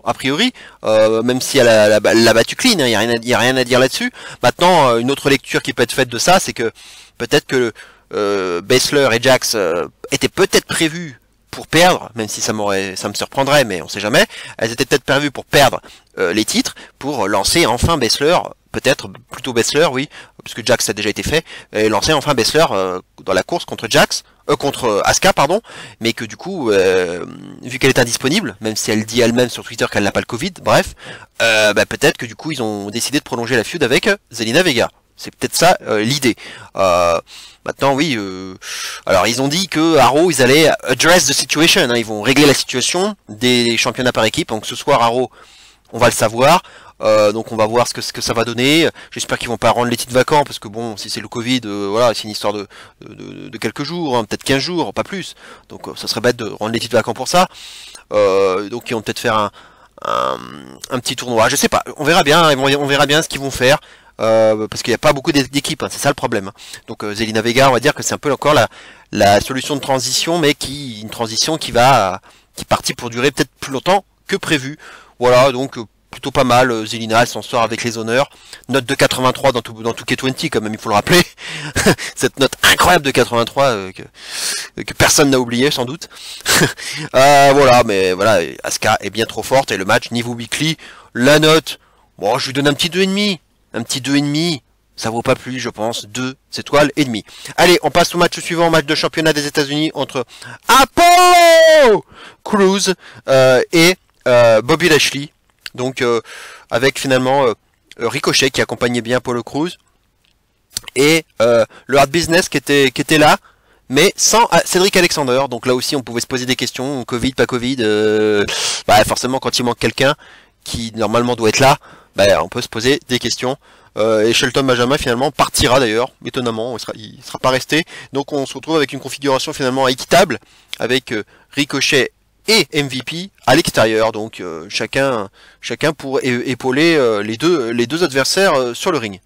Speaker 1: a priori, même si elle a battu clean. Il y a rien à dire là-dessus. Maintenant, une autre lecture qui peut être faite de ça, c'est que peut-être que Baszler et Jax étaient peut-être prévus pour perdre, même si ça me surprendrait, mais on sait jamais. Elles étaient peut-être prévues pour perdre les titres, pour lancer enfin Baszler, peut-être plutôt Baszler, oui, puisque Jax a déjà été fait, et lancer enfin Baszler dans la course contre contre Asuka, pardon, mais que du coup, vu qu'elle est indisponible, même si elle dit elle-même sur Twitter qu'elle n'a pas le Covid, bref, peut-être que du coup ils ont décidé de prolonger la feud avec Zelina Vega. C'est peut-être ça l'idée. Maintenant, oui. Alors, ils ont dit que Arrow, ils allaient address the situation. Hein, ils vont régler la situation des championnats par équipe. Donc, ce soir, Arrow, on va le savoir. Donc, on va voir ce que ça va donner. J'espère qu'ils vont pas rendre les titres vacants parce que bon, si c'est le Covid, voilà, c'est une histoire de quelques jours, hein, peut-être 15 jours, pas plus. Donc, ça serait bête de rendre les titres vacants pour ça. Donc, ils vont peut-être faire un petit tournoi. Je sais pas. On verra bien. On verra bien ce qu'ils vont faire. Parce qu'il n'y a pas beaucoup d'équipes, hein, c'est ça le problème. Donc Zelina Vega, on va dire que c'est un peu encore la solution de transition, mais une transition qui partit pour durer peut-être plus longtemps que prévu. Voilà, donc plutôt pas mal. Zelina, elle s'en sort avec les honneurs. Note de 83 dans tout K20 quand même, il faut le rappeler. Cette note incroyable de 83 que personne n'a oublié sans doute. Voilà, mais voilà, Asuka est bien trop forte et le match niveau weekly, la note, bon, je lui donne un petit 2,5. Un petit 2,5, ça vaut pas plus, je pense, 2 étoiles et demi. Allez, on passe au match suivant, match de championnat des États-Unis entre Apollo Crews et Bobby Lashley. Donc, avec finalement Ricochet qui accompagnait bien Apollo Crews et le Hard Business qui était là, mais sans Cédric Alexander. Donc là aussi, on pouvait se poser des questions, Covid, pas Covid. Forcément, quand il manque quelqu'un qui normalement doit être là, on peut se poser des questions. Et Shelton Benjamin finalement partira d'ailleurs, étonnamment, il sera pas resté. Donc on se retrouve avec une configuration finalement équitable, avec Ricochet et MVP à l'extérieur. Donc chacun pour épauler les deux adversaires sur le ring.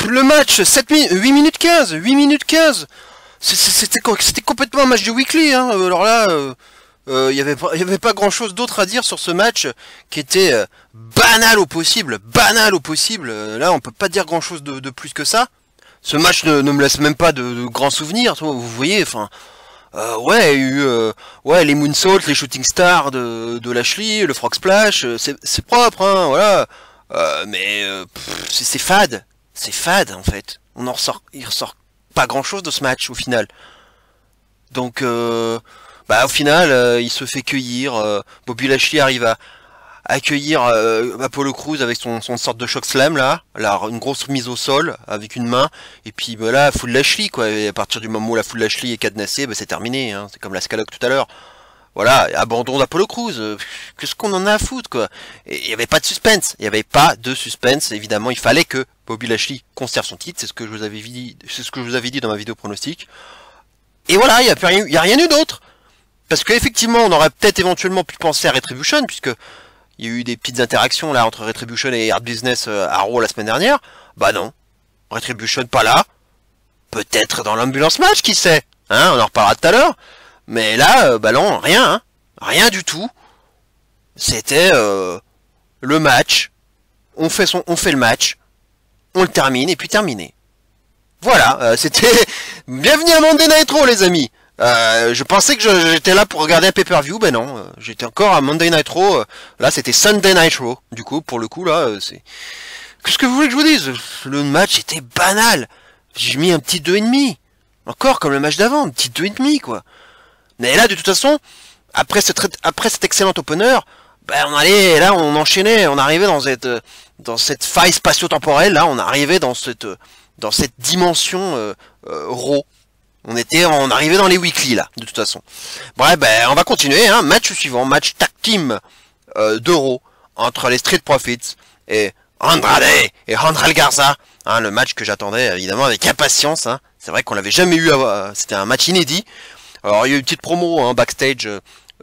Speaker 1: Le match, 8 minutes 15. C'était complètement un match de weekly, hein. Alors là... il y avait pas grand chose d'autre à dire sur ce match qui était banal au possible. Là, on peut pas dire grand chose de plus que ça. Ce match ne me laisse même pas de grands souvenirs. Vous voyez, enfin, ouais, il y a eu les moonsaults, les shooting stars de Lashley, le frog splash. C'est propre, hein, voilà. Mais c'est fade. C'est fade en fait. Il ressort pas grand chose de ce match au final. Donc au final, il se fait cueillir. Bobby Lashley arrive à accueillir Apollo Crews avec son sorte de choc slam là, une grosse mise au sol avec une main. Et puis là, full Lashley quoi. Et à partir du moment où la full Lashley est cadenassée, c'est terminé. Hein. C'est comme la Scaloc tout à l'heure. Voilà, abandon d'Apollo Crews. Qu'est-ce qu'on en a à foutre quoi. Et il n'y avait pas de suspense. Évidemment, il fallait que Bobby Lashley conserve son titre. C'est ce que je vous avais dit dans ma vidéo pronostic. Et voilà, il y a rien eu d'autre. Parce qu'effectivement, on aurait peut-être éventuellement pu penser à Retribution, puisque il y a eu des petites interactions là entre Retribution et Hard Business à Raw la semaine dernière. Non, Retribution pas là. Peut-être dans l'ambulance match, qui sait. Hein, on en reparlera tout à l'heure. Mais là, non, rien. Hein. Rien du tout. C'était le match on fait le match, on le termine, et puis terminé. Voilà, c'était... Bienvenue à Monday Night Raw, les amis. Je pensais que j'étais là pour regarder un pay-per-view, ben non, j'étais encore à Monday Night Raw, là c'était Sunday Night Raw, du coup, pour le coup, là, c'est... Qu'est-ce que vous voulez que je vous dise? Le match était banal, j'ai mis un petit 2,5, encore comme le match d'avant, un petit 2,5, quoi. Mais là, de toute façon, après cet excellent opener, ben on enchaînait, on arrivait dans cette faille spatio-temporelle, là, on arrivait dans cette dimension Raw. On arrivait dans les weekly là, de toute façon. Bref, ben on va continuer, hein. Match suivant, match tag team d'Euro entre les Street Profits et Andrade et Angel Garza. Hein, le match que j'attendais évidemment avec impatience. Hein. C'est vrai qu'on l'avait jamais eu, c'était un match inédit. Alors il y a eu une petite promo hein, backstage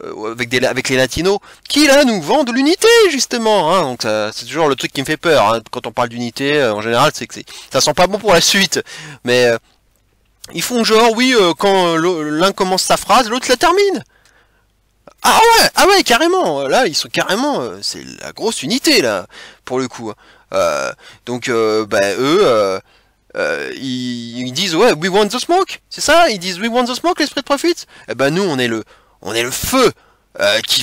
Speaker 1: avec les latinos qui là nous vendent l'unité justement. Hein. Donc c'est toujours le truc qui me fait peur hein. Quand on parle d'unité en général, c'est que ça sent pas bon pour la suite. Mais ils font genre, oui, quand l'un commence sa phrase, l'autre la termine. Ah ouais, carrément. Là, ils sont carrément, c'est la grosse unité là, pour le coup. Donc, eux, ils disent ouais, we want the smoke, c'est ça. Ils disent we want the smoke, les Street Profits. Eh ben nous, on est le feu qui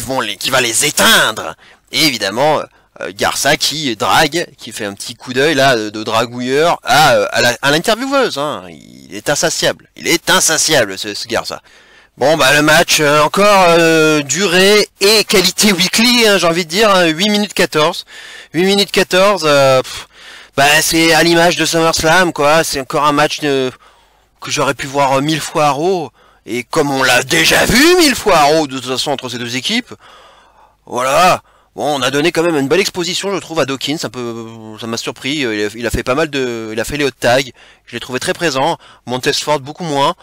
Speaker 1: va les éteindre. Et évidemment. Garza qui drague, qui fait un petit coup d'œil là de dragouilleur à l'intervieweuse. Hein. Il est insatiable. Ce Garza. Bon bah le match encore durée et qualité weekly, hein, j'ai envie de dire, hein, 8 minutes 14. 8 minutes 14, bah c'est à l'image de SummerSlam quoi. C'est encore un match que j'aurais pu voir 1000 fois à Raw. Et comme on l'a déjà vu 1000 fois à Raw de toute façon entre ces deux équipes, voilà. Bon, on a donné quand même une belle exposition, je trouve, à Dawkins. Un peu, ça m'a surpris. Il a fait pas mal il a fait les hot tags. Je l'ai trouvé très présent. Montesford beaucoup moins.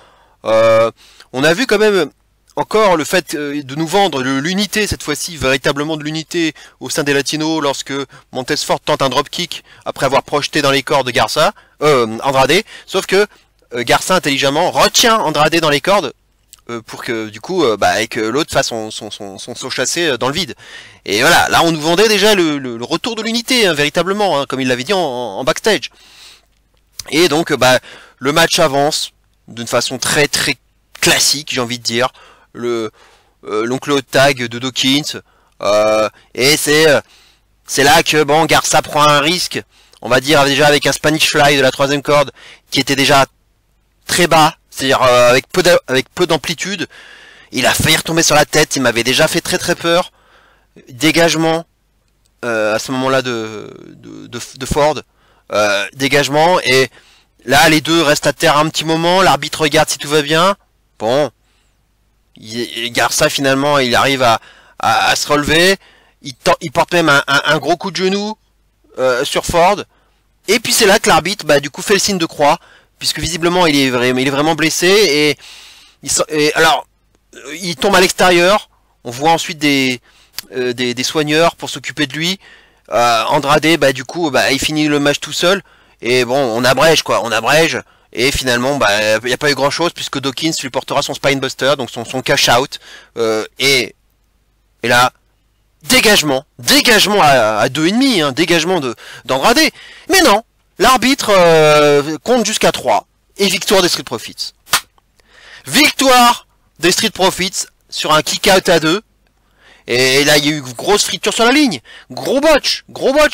Speaker 1: On a vu quand même encore le fait de nous vendre l'unité cette fois-ci, véritablement de l'unité au sein des Latinos lorsque Montesford tente un dropkick après avoir projeté dans les cordes Garza, Andrade. Sauf que Garza intelligemment retient Andrade dans les cordes. Pour que du coup et que l'autre fasse son saut chassé dans le vide. Et voilà, là on nous vendait déjà le retour de l'unité, hein, véritablement, hein, comme il l'avait dit en backstage. Et donc le match avance d'une façon très très classique, j'ai envie de dire. L'oncle tag de Dawkins. Et c'est là que bon Garza prend un risque, on va dire déjà avec un Spanish Fly de la 3ème corde, qui était déjà très bas. C'est-à-dire avec peu d'amplitude, il a failli retomber sur la tête, il m'avait déjà fait très très peur. Dégagement à ce moment-là de Ford, dégagement, et là les deux restent à terre un petit moment, l'arbitre regarde si tout va bien. Bon, Garza finalement il arrive à se relever, il porte même un gros coup de genou sur Ford, et puis c'est là que l'arbitre du coup fait le signe de croix. Puisque visiblement il est vraiment blessé alors il tombe à l'extérieur. On voit ensuite des soigneurs pour s'occuper de lui. Andrade du coup il finit le match tout seul et bon on abrège et finalement il n'y a pas eu grand chose puisque Dawkins lui portera son spinebuster, donc son cash out et là dégagement à 2,5 hein, dégagement d'Andrade, mais non. L'arbitre compte jusqu'à 3 et victoire des Street Profits. Victoire des Street Profits sur un kick-out à 2. Et là, il y a eu grosse friture sur la ligne. Gros botch,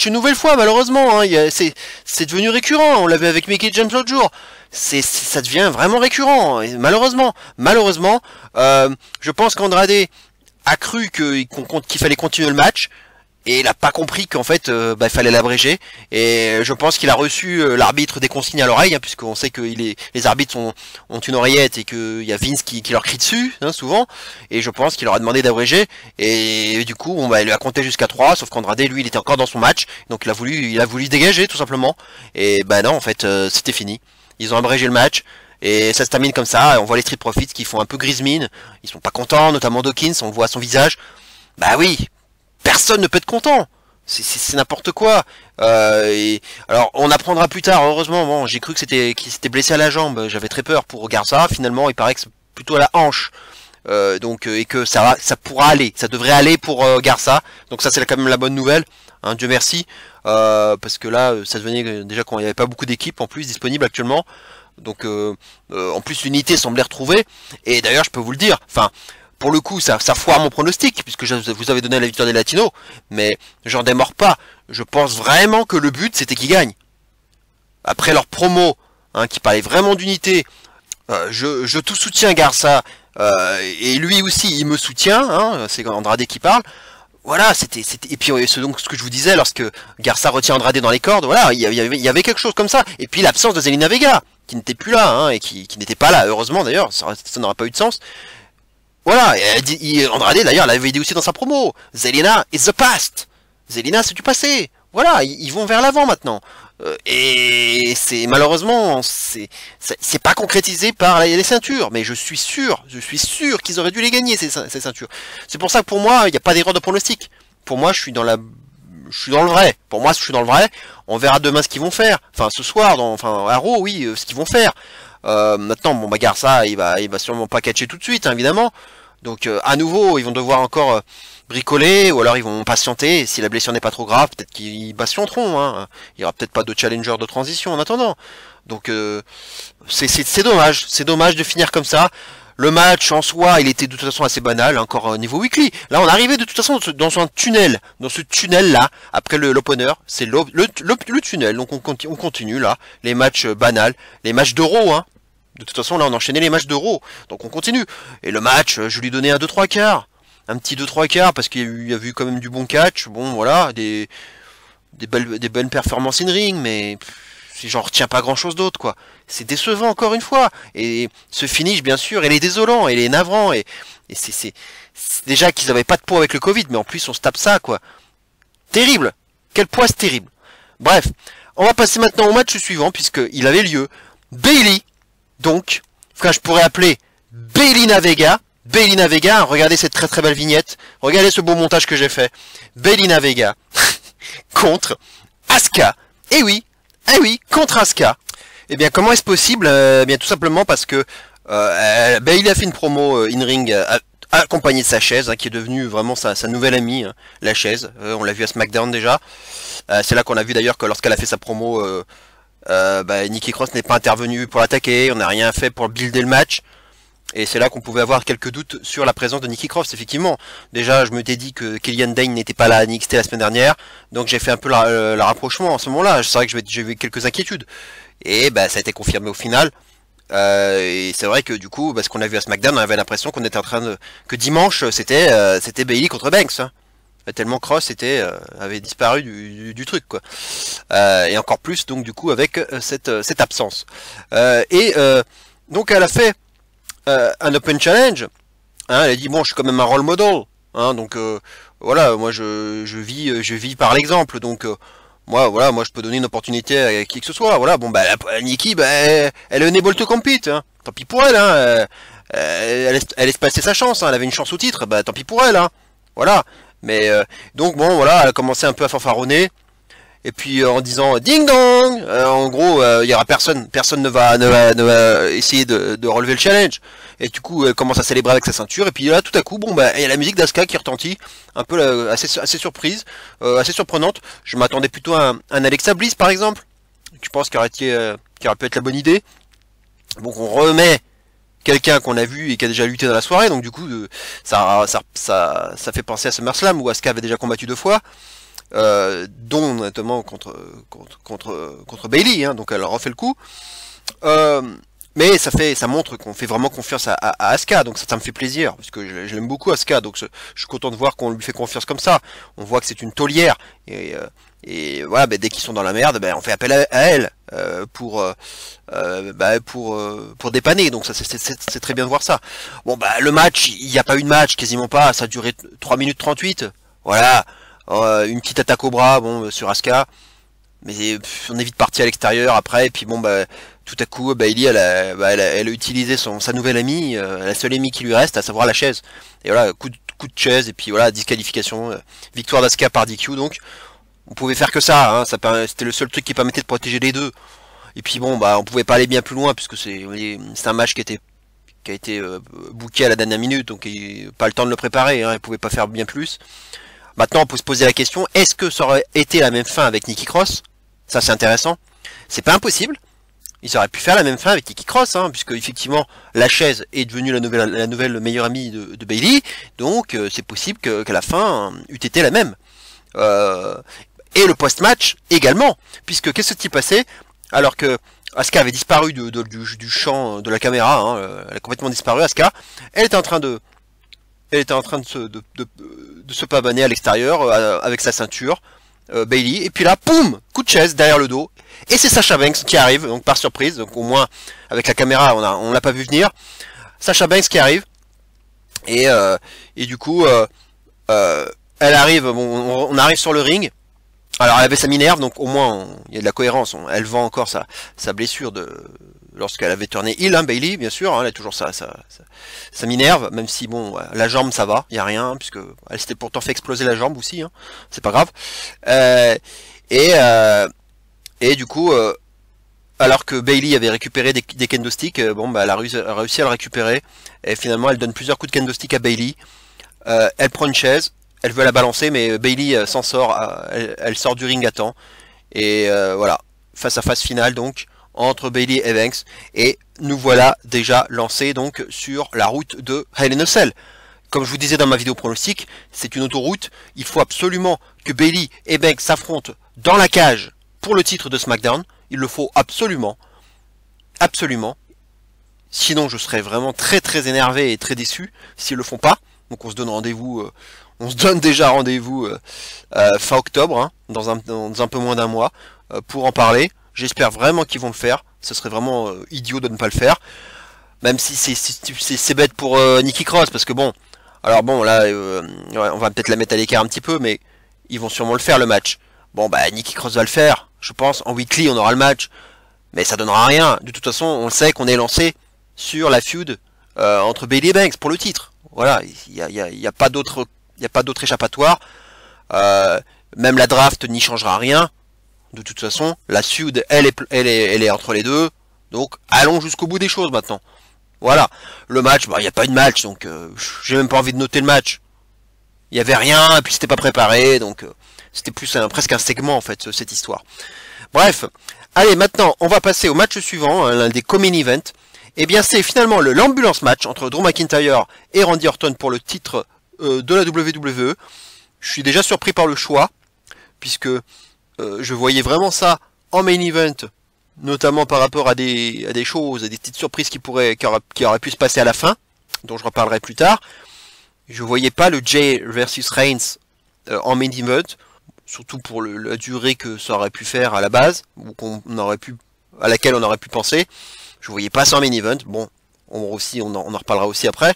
Speaker 1: une nouvelle fois, malheureusement. Hein, c'est devenu récurrent. On l'avait avec Mickey James l'autre jour. Ça devient vraiment récurrent. Et malheureusement, je pense qu'Andrade a cru qu'il fallait continuer le match. Et il n'a pas compris qu'en fait il fallait l'abréger, et je pense qu'il a reçu l'arbitre des consignes à l'oreille, hein, puisqu'on sait que les arbitres ont une oreillette et qu'il y a Vince qui leur crie dessus hein, souvent, et je pense qu'il leur a demandé d'abréger, et du coup il lui a compté jusqu'à 3, sauf qu'Andrade lui il était encore dans son match, donc il a voulu dégager tout simplement, et non en fait c'était fini, ils ont abrégé le match. Et ça se termine comme ça, on voit les Street Profits qui font un peu grise mine, ils sont pas contents, notamment Dawkins, on le voit à son visage. Oui, personne ne peut être content. C'est n'importe quoi. Et alors on apprendra plus tard. Heureusement, bon, j'ai cru qu'il s'était blessé à la jambe. J'avais très peur pour Garza. Finalement, il paraît que c'est plutôt à la hanche. Et que ça pourra aller. Ça devrait aller pour Garza. Donc ça, c'est quand même la bonne nouvelle. Hein, Dieu merci. parce que là, ça devenait déjà quand il n'y avait pas beaucoup d'équipes en plus disponibles actuellement. Donc en plus l'unité semblait retrouvée. Et d'ailleurs, je peux vous le dire, enfin, pour le coup, ça foire mon pronostic, puisque vous avez donné la victoire des Latinos, mais j'en démords pas. Je pense vraiment que le but, c'était qu'ils gagnent. Après leur promo, hein, qui parlait vraiment d'unité, je tout soutiens Garça, et lui aussi, il me soutient, hein, c'est Andrade qui parle. Voilà, et puis donc ce que je vous disais, lorsque Garça retient Andrade dans les cordes, voilà, il y avait quelque chose comme ça. Et puis l'absence de Zelina Vega, qui n'était plus là, hein, et qui n'était pas là, heureusement d'ailleurs, ça n'aurait pas eu de sens. Voilà, et Andrade d'ailleurs l'avait dit aussi dans sa promo, Zelina is the past. Zelina c'est du passé. Voilà, ils vont vers l'avant maintenant. Et c'est malheureusement, c'est pas concrétisé par les ceintures, mais je suis sûr qu'ils auraient dû les gagner ces ceintures. C'est pour ça que pour moi, il n'y a pas d'erreur de pronostic. Pour moi, je suis dans le vrai. Pour moi, je suis dans le vrai. On verra demain ce qu'ils vont faire. Enfin, ce soir, à Raw, oui, ce qu'ils vont faire. Maintenant, bon, bah, Garça, il va sûrement pas catcher tout de suite, hein, évidemment. Donc, à nouveau, ils vont devoir encore bricoler, ou alors ils vont patienter. Si la blessure n'est pas trop grave, peut-être qu'ils patienteront, hein. Il y aura peut-être pas de challenger de transition en attendant. Donc, c'est dommage. C'est dommage de finir comme ça. Le match en soi, il était de toute façon assez banal, encore au niveau weekly. Là, on arrivait de toute façon dans un tunnel. Dans ce tunnel-là, après l'opener, c'est le tunnel. Donc, on continue, là. Les matchs banals. Les matchs d'Euro, hein. De toute façon, là, on enchaînait les matchs d'Euro. Donc, on continue. Et le match, je lui donnais un 2-3 quarts. Un petit 2-3 quarts, parce qu'il y a eu quand même du bon catch. Bon, voilà, des belles performances in-ring, mais j'en retiens pas grand-chose d'autre, quoi. C'est décevant, encore une fois. Et ce finish, bien sûr, il est désolant, il est navrant. Et c'est déjà qu'ils avaient pas de peau avec le Covid, mais en plus, on se tape ça, quoi. Terrible. Quel poisse terrible. Bref, on va passer maintenant au match suivant, puisqu'il avait lieu. Bayley, donc, que je pourrais appeler Baylina Vega. Baylina Vega, regardez cette très très belle vignette. Regardez ce beau montage que j'ai fait. Baylina Vega contre Asuka. Eh oui, contre Asuka. Eh bien, comment est-ce possible? Eh bien, tout simplement parce que Bayley a fait une promo in-ring accompagnée de sa chaise, hein, qui est devenue vraiment sa nouvelle amie, hein, la chaise. On l'a vu à SmackDown déjà. C'est là qu'on a vu d'ailleurs que lorsqu'elle a fait sa promo, Nikki Cross n'est pas intervenu pour l'attaquer. On n'a rien fait pour builder le match. Et c'est là qu'on pouvait avoir quelques doutes sur la présence de Nikki Cross, effectivement. Déjà, je me t'ai dit que Killian Dane n'était pas là à NXT la semaine dernière, donc j'ai fait un peu le rapprochement en ce moment-là. C'est vrai que j'ai eu quelques inquiétudes. Et ça a été confirmé au final. Et c'est vrai que du coup, ce qu'on a vu à SmackDown, on avait l'impression qu'on était en train de... que dimanche, c'était Bayley contre Banks. Hein. Tellement Cross avait disparu du truc, quoi. Et encore plus, donc du coup, avec cette absence. Donc elle a fait un Open Challenge, hein, elle a dit bon, je suis quand même un role model, hein, donc voilà, moi je vis par l'exemple, donc moi je peux donner une opportunité à qui que ce soit, voilà, bon Nikki, elle est unable to compete, hein, tant pis pour elle, hein, elle laisse passer sa chance, hein, elle avait une chance au titre, tant pis pour elle, hein, voilà, mais donc bon voilà, elle a commencé un peu à fanfaronner. Et puis en disant ding dong, en gros il y aura personne ne va essayer de relever le challenge. Et du coup elle commence à célébrer avec sa ceinture. Et puis là tout à coup il y a la musique d'Asuka qui retentit, un peu assez surprise, assez surprenante. Je m'attendais plutôt à un Alexa Bliss par exemple. Je pense qu'il aurait pu être la bonne idée. Donc on remet quelqu'un qu'on a vu et qui a déjà lutté dans la soirée. Donc du coup ça fait penser à SummerSlam où Asuka avait déjà combattu 2 fois. Dont notamment contre Bayley, hein, donc elle refait le coup. Mais ça montre qu'on fait vraiment confiance à Asuka, donc ça me fait plaisir, parce que je l'aime beaucoup Asuka, donc je suis content de voir qu'on lui fait confiance comme ça. On voit que c'est une taulière, et voilà, dès qu'ils sont dans la merde, on fait appel à elle pour dépanner, donc ça c'est très bien de voir ça. Bon le match, il n'y a pas eu de match, quasiment pas, ça a duré 3 minutes 38, voilà. Une petite attaque au bras, sur Asuka, mais on est vite parti à l'extérieur après, et puis tout à coup Bayley elle a utilisé sa nouvelle amie, la seule amie qui lui reste, à savoir la chaise, et voilà, coup de chaise, et puis voilà, disqualification, victoire d'Asuka par DQ, donc on pouvait faire que ça, hein, c'était le seul truc qui permettait de protéger les deux, et puis on pouvait pas aller bien plus loin, puisque c'est un match qui a été booké à la dernière minute, donc pas le temps de le préparer, hein, il pouvait pas faire bien plus. Maintenant, on peut se poser la question, est-ce que ça aurait été la même fin avec Nikki Cross? Ça, c'est intéressant. C'est pas impossible. Ils auraient pu faire la même fin avec Nikki Cross, hein, puisque effectivement la chaise est devenue la nouvelle meilleure amie de Bayley, donc c'est possible que la fin eût été la même. Et le post-match également, puisque qu'est-ce qui passait alors que Asuka avait disparu du champ de la caméra, hein, elle a complètement disparu. Asuka, elle était en train de se pavaner à l'extérieur avec sa ceinture. Bayley, et puis là, poum, coup de chaise derrière le dos, et c'est Sasha Banks qui arrive, donc par surprise, donc au moins avec la caméra on l'a pas vu venir. Sasha Banks qui arrive, et du coup elle arrive, bon, on arrive sur le ring. Alors elle avait sa minerve, donc au moins il y a de la cohérence, elle vend encore sa blessure lorsqu'elle avait tourné heel, hein, Bayley, bien sûr, hein, elle a toujours sa minerve, même si bon, la jambe ça va, il y a rien, puisque elle s'était pourtant fait exploser la jambe aussi, hein, c'est pas grave. Et du coup, alors que Bayley avait récupéré des kendo sticks, bon bah elle a réussi à le récupérer, et finalement elle donne plusieurs coups de kendo stick à Bayley. Elle prend une chaise, elle veut la balancer, mais Bayley s'en sort, elle sort du ring à temps, et voilà, face à face finale donc entre Bayley et Banks, et nous voilà déjà lancés donc sur la route de Hell in a Cell. Comme je vous disais dans ma vidéo pronostic, c'est une autoroute, il faut absolument que Bayley et Banks s'affrontent dans la cage pour le titre de SmackDown, il le faut absolument, absolument, sinon je serais vraiment très très énervé et très déçu s'ils le font pas. Donc on se donne rendez-vous, on se donne déjà rendez-vous fin octobre, hein, dans un peu moins d'un mois, pour en parler. J'espère vraiment qu'ils vont le faire. Ce serait vraiment idiot de ne pas le faire. Même si c'est bête pour Nikki Cross, parce que bon, alors bon là, ouais, on va peut-être la mettre à l'écart un petit peu, mais ils vont sûrement le faire le match. Bon bah Nikki Cross va le faire, je pense. En weekly on aura le match, mais ça donnera rien. De toute façon, on sait qu'on est lancé sur la feud entre Bayley et Banks pour le titre. Voilà, il y a pas d'autre échappatoire. Même la draft n'y changera rien. De toute façon, la feud, elle est entre les deux. Donc, allons jusqu'au bout des choses maintenant. Voilà. Le match, bah, il n'y a pas eu de match, donc j'ai même pas envie de noter le match. Il n'y avait rien, et puis c'était pas préparé, donc c'était plus presque un segment en fait, cette histoire. Bref. Allez, maintenant, on va passer au match suivant, l'un des co-main events. Et bien, c'est finalement l'ambulance match entre Drew McIntyre et Randy Orton pour le titre de la WWE. Je suis déjà surpris par le choix, puisque je voyais vraiment ça en main event, notamment par rapport à des choses, à des petites surprises qui auraient pu se passer à la fin, dont je reparlerai plus tard. Je voyais pas le Jay versus Reigns en main event, surtout pour la durée que ça aurait pu faire à la base, ou à laquelle on aurait pu penser. Je voyais pas ça en main event. Bon, on en reparlera aussi après.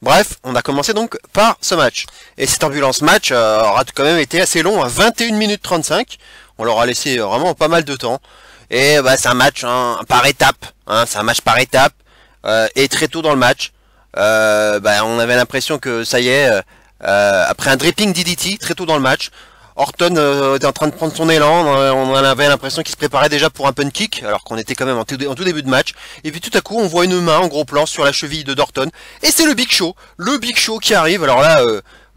Speaker 1: Bref, on a commencé donc par ce match. Et cet ambulance match aura quand même été assez long, à 21 minutes 35. On leur a laissé vraiment pas mal de temps. Et bah, c'est un match par étape. Hein, c'est un match par étape. Et très tôt dans le match, bah, on avait l'impression que ça y est, après un dripping DDT, très tôt dans le match, Orton était en train de prendre son élan, on avait l'impression qu'il se préparait déjà pour un punt kick, alors qu'on était quand même en tout début de match. Et puis tout à coup, on voit une main en gros plan sur la cheville de Orton, et c'est le Big Show qui arrive. Alors là,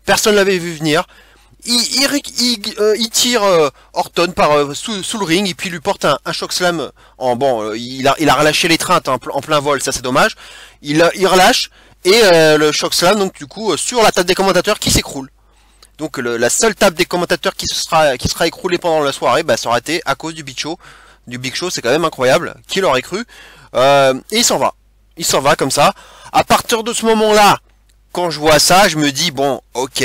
Speaker 1: personne l'avait vu venir. Il tire Orton sous le ring, et puis il lui porte un chokeslam. Il a relâché l'étreinte en plein vol, ça c'est dommage. Il relâche, et le chokeslam, donc du coup, sur la table des commentateurs qui s'écroule. Donc la seule table des commentateurs qui sera écroulée pendant la soirée, bah, ça aurait été à cause du Big Show. C'est quand même incroyable. Qui l'aurait cru? Et il s'en va. Il s'en va comme ça. À partir de ce moment-là, quand je vois ça, je me dis, bon, ok,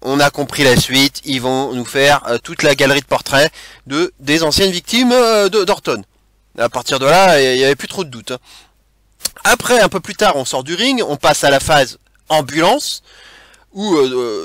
Speaker 1: on a compris la suite. Ils vont nous faire toute la galerie de portraits des anciennes victimes d'Orton. À partir de là, il n'y avait plus trop de doute. Hein. Après, un peu plus tard, on sort du ring. On passe à la phase ambulance, où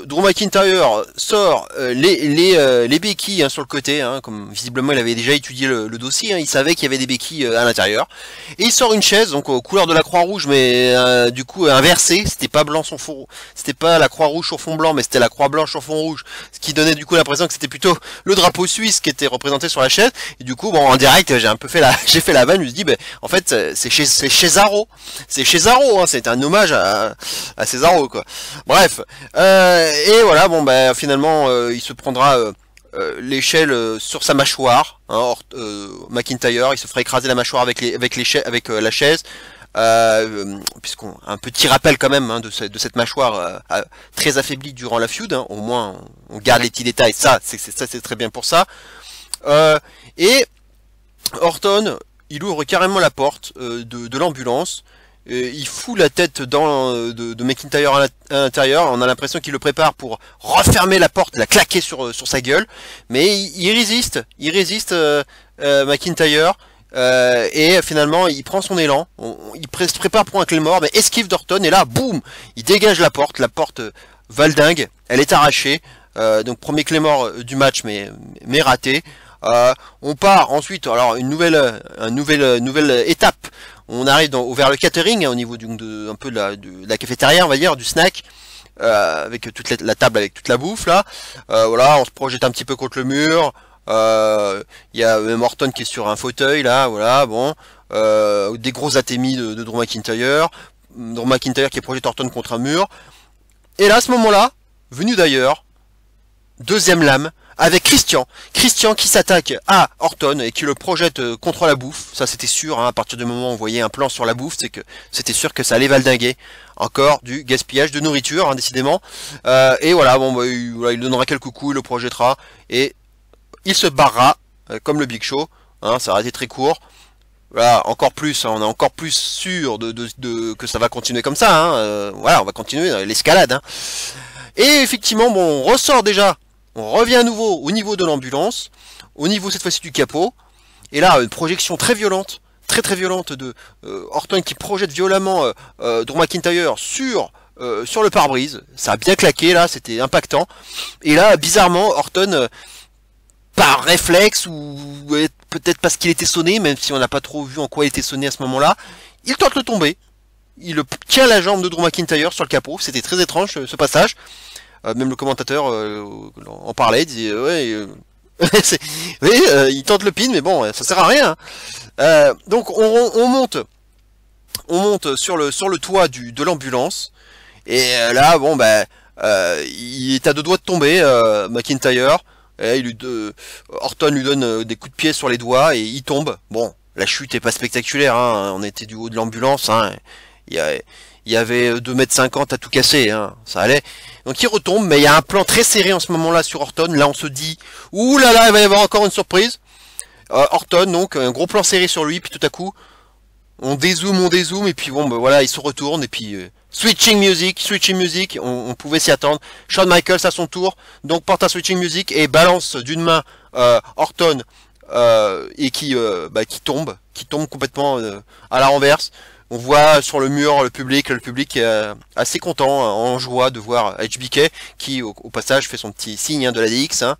Speaker 1: Drew McIntyre sort les béquilles, hein, sur le côté, hein, comme visiblement il avait déjà étudié le dossier, hein, il savait qu'il y avait des béquilles à l'intérieur, et il sort une chaise, donc aux couleurs de la Croix-Rouge, mais du coup inversée, c'était pas blanc sur fond, c'était pas la Croix-Rouge sur fond blanc, mais c'était la Croix blanche sur fond rouge, ce qui donnait du coup l'impression que c'était plutôt le drapeau suisse qui était représenté sur la chaise. Et du coup, bon, en direct, j'ai fait la vanne, je me suis dit, ben, en fait, c'est chez Cesaro, hein, c'est un hommage à Cesaro, quoi. Bref. Et voilà, bon bah finalement il se prendra l'échelle sur sa mâchoire, hein, McIntyre, il se fera écraser la mâchoire avec la chaise. Puisqu'on un petit rappel quand même, hein, de cette mâchoire très affaiblie durant la feud, hein, au moins on garde les petits détails, ça c'est très bien pour ça. Et Orton, il ouvre carrément la porte de l'ambulance. Il fout la tête de McIntyre à l'intérieur. On a l'impression qu'il le prépare pour refermer la porte, la claquer sur sa gueule. Mais il résiste McIntyre. Et finalement il prend son élan, il se prépare pour un Claymore, mais esquive d'Orton, et là boum, il dégage la porte valdingue, elle est arrachée. Donc premier Claymore du match, mais raté. On part ensuite, alors une nouvelle étape. On arrive vers le catering, hein, au niveau un peu de la cafétéria, on va dire, du snack, avec toute la table avec toute la bouffe là. Voilà, on se projette un petit peu contre le mur. Il y a même Orton qui est sur un fauteuil là, voilà, bon, des gros atémis de Drew McIntyre. Drew McIntyre qui projette Orton contre un mur. Et là, à ce moment-là, venu d'ailleurs, deuxième lame, avec Christian qui s'attaque à Orton et qui le projette contre la bouffe. Ça c'était sûr, hein, à partir du moment où on voyait un plan sur la bouffe, c'est que c'était sûr que ça allait valdinguer. Encore du gaspillage de nourriture, hein, décidément. Et voilà, bon, bah, il donnera quelques coups, il le projettera, et il se barrera, comme le Big Show, hein, ça aurait été très court. Voilà, encore plus, hein, on est encore plus sûr que ça va continuer comme ça, hein, voilà, on va continuer l'escalade, hein. Et effectivement, bon, on ressort déjà, on revient à nouveau au niveau de l'ambulance, au niveau cette fois-ci du capot, et là, une projection très violente, très violente de Orton qui projette violemment Drew McIntyre sur le pare-brise. Ça a bien claqué là, c'était impactant. Et là, bizarrement, Orton, par réflexe ou peut-être parce qu'il était sonné, même si on n'a pas trop vu en quoi il était sonné à ce moment-là, il tente le tomber. Il tient la jambe de Drew McIntyre sur le capot. C'était très étrange ce passage. Même le commentateur en parlait, il disait ouais, oui, il tente le pin, mais bon, ça sert à rien. Donc on monte sur le toit de l'ambulance, et là bon bah il est à deux doigts de tomber, McIntyre. Et Orton lui donne des coups de pied sur les doigts et il tombe. Bon, la chute est pas spectaculaire, hein, on était du haut de l'ambulance, hein. Il y avait 2,50 m à tout casser, hein, ça allait. Donc il retombe, mais il y a un plan très serré en ce moment-là sur Orton. Là on se dit, ouh là là, il va y avoir encore une surprise. Orton, donc un gros plan serré sur lui, puis tout à coup, on dézoome, et puis bon, bah, voilà, il se retourne, et puis switching music, on pouvait s'y attendre. Shawn Michaels à son tour, donc porte un switching music et balance d'une main Orton, et qui tombe complètement à la renverse. On voit sur le mur le public est assez content, hein, en joie de voir HBK qui au passage fait son petit signe, hein, de la DX, hein.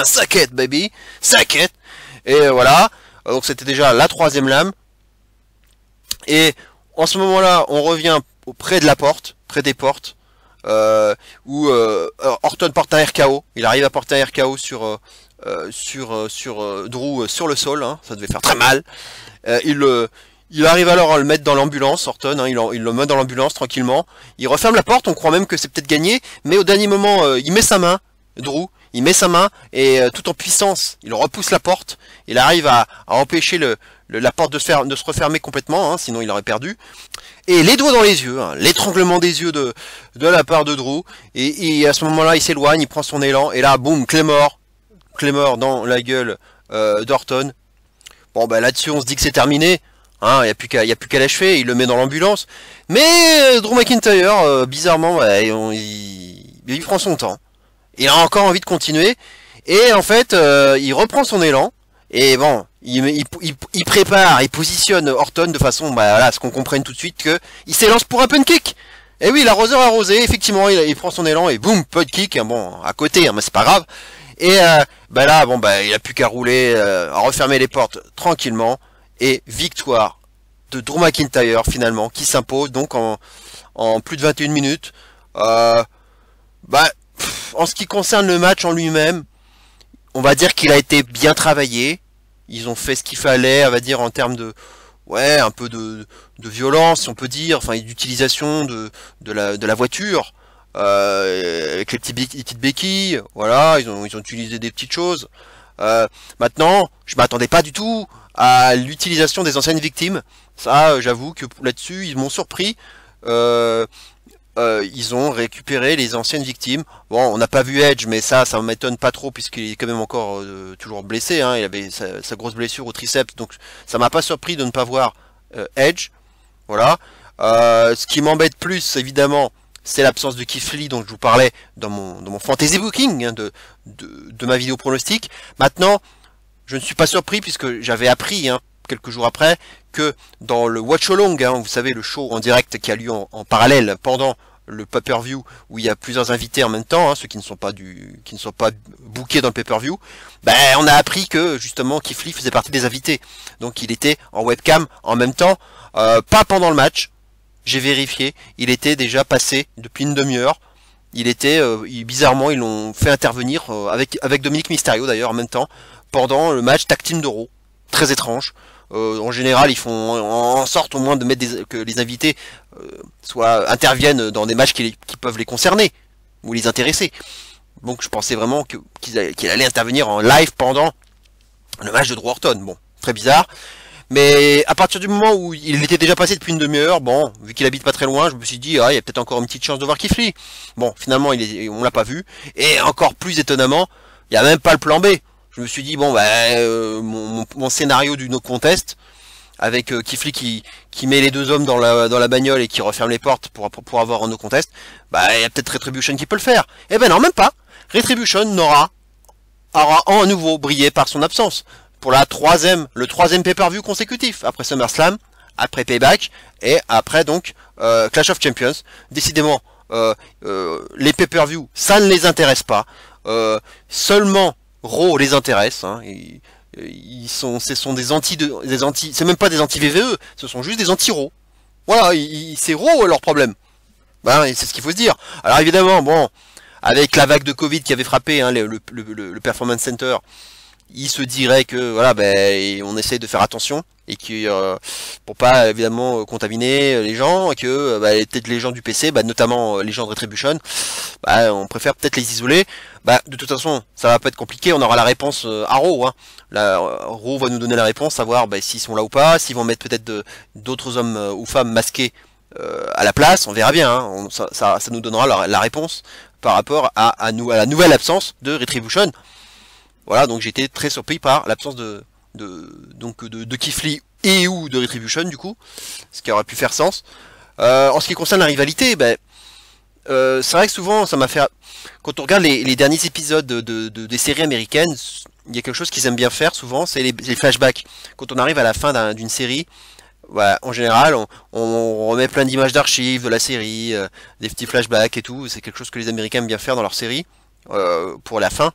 Speaker 1: Suck it baby, suck it. Et voilà, donc c'était déjà la troisième lame. Et en ce moment-là, on revient près de la porte, près des portes, où Orton porte un RKO. Il arrive à porter un RKO sur Drew sur le sol, hein, ça devait faire très mal. Il arrive alors à le mettre dans l'ambulance, Orton, hein, il le met dans l'ambulance tranquillement. Il referme la porte, on croit même que c'est peut-être gagné, mais au dernier moment, il met sa main, Drew, et tout en puissance, il repousse la porte. Il arrive à empêcher la porte de se refermer complètement, hein, sinon il aurait perdu. Et les doigts dans les yeux, hein, l'étranglement des yeux de la part de Drew. Et à ce moment-là, il s'éloigne, il prend son élan, et là, boum, Claymore dans la gueule d'Orton. Bon, bah là-dessus, on se dit que c'est terminé. Hein, y a plus qu'à l'achever, il le met dans l'ambulance. Mais Drew McIntyre, bizarrement, ouais, il prend son temps. Il a encore envie de continuer. Et en fait, il reprend son élan. Et bon, il prépare, il positionne Orton de façon, bah voilà, à ce qu'on comprenne tout de suite que il s'élance pour un punt kick. Et oui, l'arroseur arrosé, effectivement, il prend son élan et boum, punt kick. Hein, bon, à côté, hein, mais c'est pas grave. Et bah là, bon, bah il a plus qu'à rouler, à refermer les portes tranquillement. Et victoire de Drew McIntyre finalement, qui s'impose donc en plus de 21 minutes. En ce qui concerne le match en lui-même, on va dire qu'il a été bien travaillé. Ils ont fait ce qu'il fallait, on va dire, en termes de, ouais, un peu de violence, on peut dire, enfin, d'utilisation de la voiture. avec les petites béquilles, voilà, ils ont utilisé des petites choses. Maintenant, je m'attendais pas du tout à l'utilisation des anciennes victimes. Ça, j'avoue que là-dessus, ils m'ont surpris. Euh, ils ont récupéré les anciennes victimes. Bon, on n'a pas vu Edge, mais ça m'étonne pas trop puisqu'il est quand même encore toujours blessé. Hein. Il avait sa grosse blessure au triceps, donc ça m'a pas surpris de ne pas voir Edge. Voilà. Ce qui m'embête plus, évidemment, c'est l'absence de Keith Lee dont je vous parlais dans mon fantasy booking hein, de ma vidéo pronostic. Maintenant, je ne suis pas surpris puisque j'avais appris hein, quelques jours après que dans le Watch Along, hein, vous savez le show en direct qui a lieu en parallèle pendant le pay-per-view où il y a plusieurs invités en même temps, hein, ceux qui ne sont pas bookés dans le pay-per-view, ben on a appris que justement Keith Lee faisait partie des invités. Donc il était en webcam en même temps, pas pendant le match. J'ai vérifié, il était déjà passé depuis une demi-heure. Il était bizarrement ils l'ont fait intervenir avec Dominique Mysterio d'ailleurs en même temps pendant le match Tag Team de Raw. Très étrange. En général, ils font en sorte au moins de mettre que les invités interviennent dans des matchs qui peuvent les concerner ou les intéresser. Donc je pensais vraiment qu'il allait intervenir en live pendant le match de Drew Orton. Bon, très bizarre. Mais à partir du moment où il était déjà passé depuis une demi-heure, bon, vu qu'il habite pas très loin, je me suis dit, ah, il y a peut-être encore une petite chance de voir Keith Lee. Bon, finalement, on l'a pas vu. Et encore plus étonnamment, il y a même pas le plan B. Je me suis dit, bon, mon scénario du no contest, avec Keith Lee qui met les deux hommes dans la bagnole et qui referme les portes pour avoir un no contest, bah, il y a peut-être Retribution qui peut le faire. Eh ben non, même pas. Retribution aura à nouveau brillé par son absence. Pour le troisième pay-per-view consécutif, après SummerSlam, après Payback, et après donc Clash of Champions. Décidément, les pay-per-view, ça ne les intéresse pas. Seulement Raw les intéresse. Hein, ce sont des anti, c'est même pas des anti-VVE, ce sont juste des anti-Raw. Voilà, c'est Raw leur problème. Ben, c'est ce qu'il faut se dire. Alors évidemment, bon, avec la vague de Covid qui avait frappé hein, le Performance Center, il se dirait que voilà, ben, on essaie de faire attention et que pour pas évidemment contaminer les gens, et que peut-être les gens du PC, notamment les gens de Retribution, on préfère peut-être les isoler. De toute façon, ça va pas être compliqué, on aura la réponse à Raw. Hein. Raw va nous donner la réponse, savoir s'ils sont là ou pas, s'ils vont mettre peut-être d'autres hommes ou femmes masqués à la place, on verra bien. Hein. Ça nous donnera la réponse par rapport à la nouvelle absence de Retribution. Voilà, donc j'ai été très surpris par l'absence de Keith Lee et ou de Retribution du coup, ce qui aurait pu faire sens. En ce qui concerne la rivalité, c'est vrai que souvent ça m'a fait, quand on regarde les derniers épisodes des séries américaines, il y a quelque chose qu'ils aiment bien faire souvent, c'est les flashbacks. Quand on arrive à la fin d'une série, en général, on remet plein d'images d'archives de la série, des petits flashbacks et tout. C'est quelque chose que les Américains aiment bien faire dans leur série pour la fin.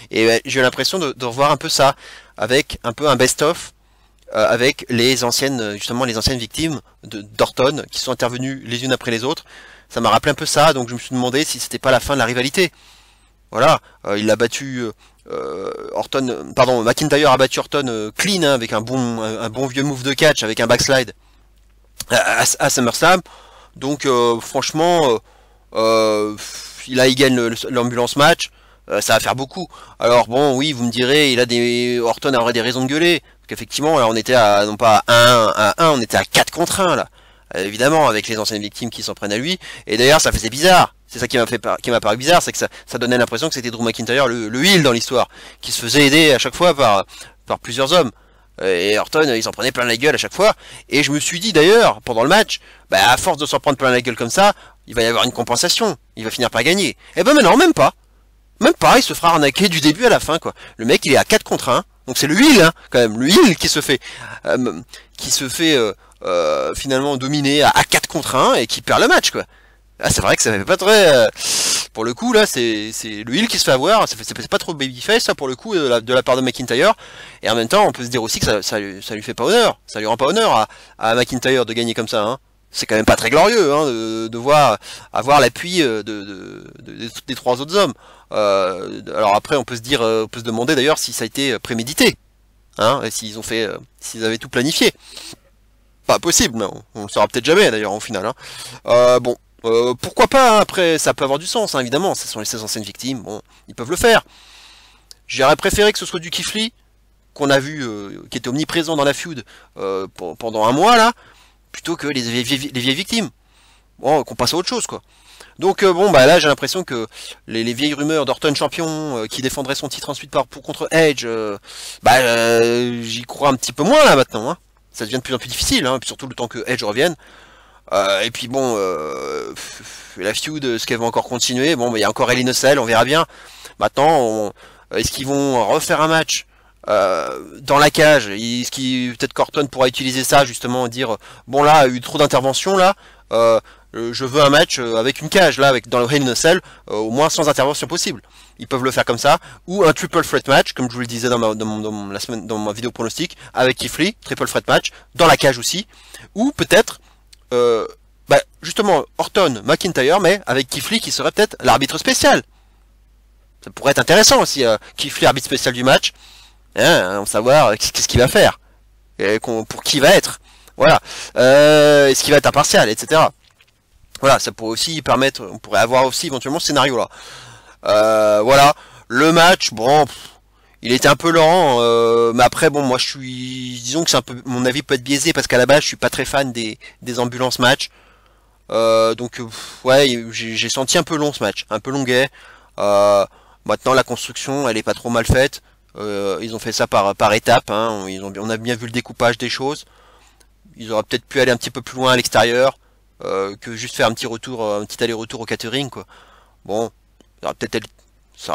Speaker 1: Et j'ai l'impression de revoir un peu ça, avec un peu un best-of, avec les anciennes victimes d'Orton, qui sont intervenues les unes après les autres. Ça m'a rappelé un peu ça, donc je me suis demandé si c'était pas la fin de la rivalité. Voilà, il a battu McIntyre a battu Orton clean, hein, avec un bon vieux move de catch, avec un backslide à SummerSlam. Donc franchement, il gagne l'ambulance match. Ça va faire beaucoup. Alors bon, oui, vous me direz, Orton aurait des raisons de gueuler. Parce qu'effectivement, là, on était non pas à 1, on était à 4 contre 1, là. Évidemment, avec les anciennes victimes qui s'en prennent à lui. Et d'ailleurs, ça faisait bizarre. C'est ça qui m'a paru bizarre, c'est que ça donnait l'impression que c'était Drew McIntyre, le heel dans l'histoire, qui se faisait aider à chaque fois par plusieurs hommes. Et Orton, il s'en prenait plein la gueule à chaque fois. Et je me suis dit d'ailleurs, pendant le match, à force de s'en prendre plein la gueule comme ça, il va y avoir une compensation. Il va finir par gagner. Et maintenant, même pas. Même pas, il se fera arnaquer du début à la fin, quoi. Le mec, il est à 4 contre 1. Donc c'est le heel, hein, quand même. Le heel qui se fait finalement dominer à 4 contre 1 et qui perd le match, quoi. Ah, c'est vrai que ça fait pas très... pour le coup, là, c'est le heel qui se fait avoir. C'est pas trop babyface, ça, pour le coup, de la part de McIntyre. Et en même temps, on peut se dire aussi que ça lui fait pas honneur. Ça lui rend pas honneur à McIntyre de gagner comme ça, hein. C'est quand même pas très glorieux, hein, de voir avoir l'appui des trois autres hommes. Alors après, on peut se demander d'ailleurs si ça a été prémédité, hein, et s'ils avaient tout planifié. Pas possible, mais on le saura peut-être jamais d'ailleurs au final. Hein. Bon, Pourquoi pas, hein, après ça peut avoir du sens, hein, évidemment, ce sont les anciennes victimes, bon, ils peuvent le faire. J'aurais préféré que ce soit du Keith Lee, qu'on a vu, qui était omniprésent dans la feud pendant un mois là, plutôt que les vieilles victimes. Bon, qu'on passe à autre chose quoi. Donc bon bah là j'ai l'impression que les vieilles rumeurs d'Orton champion qui défendrait son titre ensuite contre Edge, j'y crois un petit peu moins là maintenant. Hein. Ça devient de plus en plus difficile, hein, puis surtout le temps que Edge revienne. Et puis bon, la feud, ce qu'elle va encore continuer, bon, il y a encore Hell in a Cell, on verra bien. Maintenant, est-ce qu'ils vont refaire un match dans la cage? Est-ce peut-être qu'Orton pourra utiliser ça justement, dire bon là, il y a eu trop d'interventions là, je veux un match avec une cage là, dans le Hell in a Cell, au moins sans intervention possible. Ils peuvent le faire comme ça, ou un triple threat match, comme je vous le disais dans ma vidéo pronostic, avec Keith Lee, triple threat match, dans la cage aussi, ou peut-être justement Orton, McIntyre, mais avec Keith Lee qui serait peut-être l'arbitre spécial. Ça pourrait être intéressant aussi, Keith Lee arbitre spécial du match, hein, on savoir qu'est-ce qu'il va faire, et pour qui il va être, voilà, est-ce qu'il va être impartial, etc. Voilà, ça pourrait aussi permettre, on pourrait avoir aussi éventuellement ce scénario là. Voilà, le match, bon, il était un peu lent, mais après bon, moi je suis, disons que c'est un peu, mon avis peut être biaisé parce qu'à la base je suis pas très fan des ambulances match, donc ouais, j'ai senti un peu long ce match, un peu longuet. Maintenant la construction elle est pas trop mal faite, ils ont fait ça par étapes, hein, on a bien vu le découpage des choses. Ils auraient peut-être pu aller un petit peu plus loin à l'extérieur, que juste faire un petit aller-retour au catering quoi. Bon, ça aurait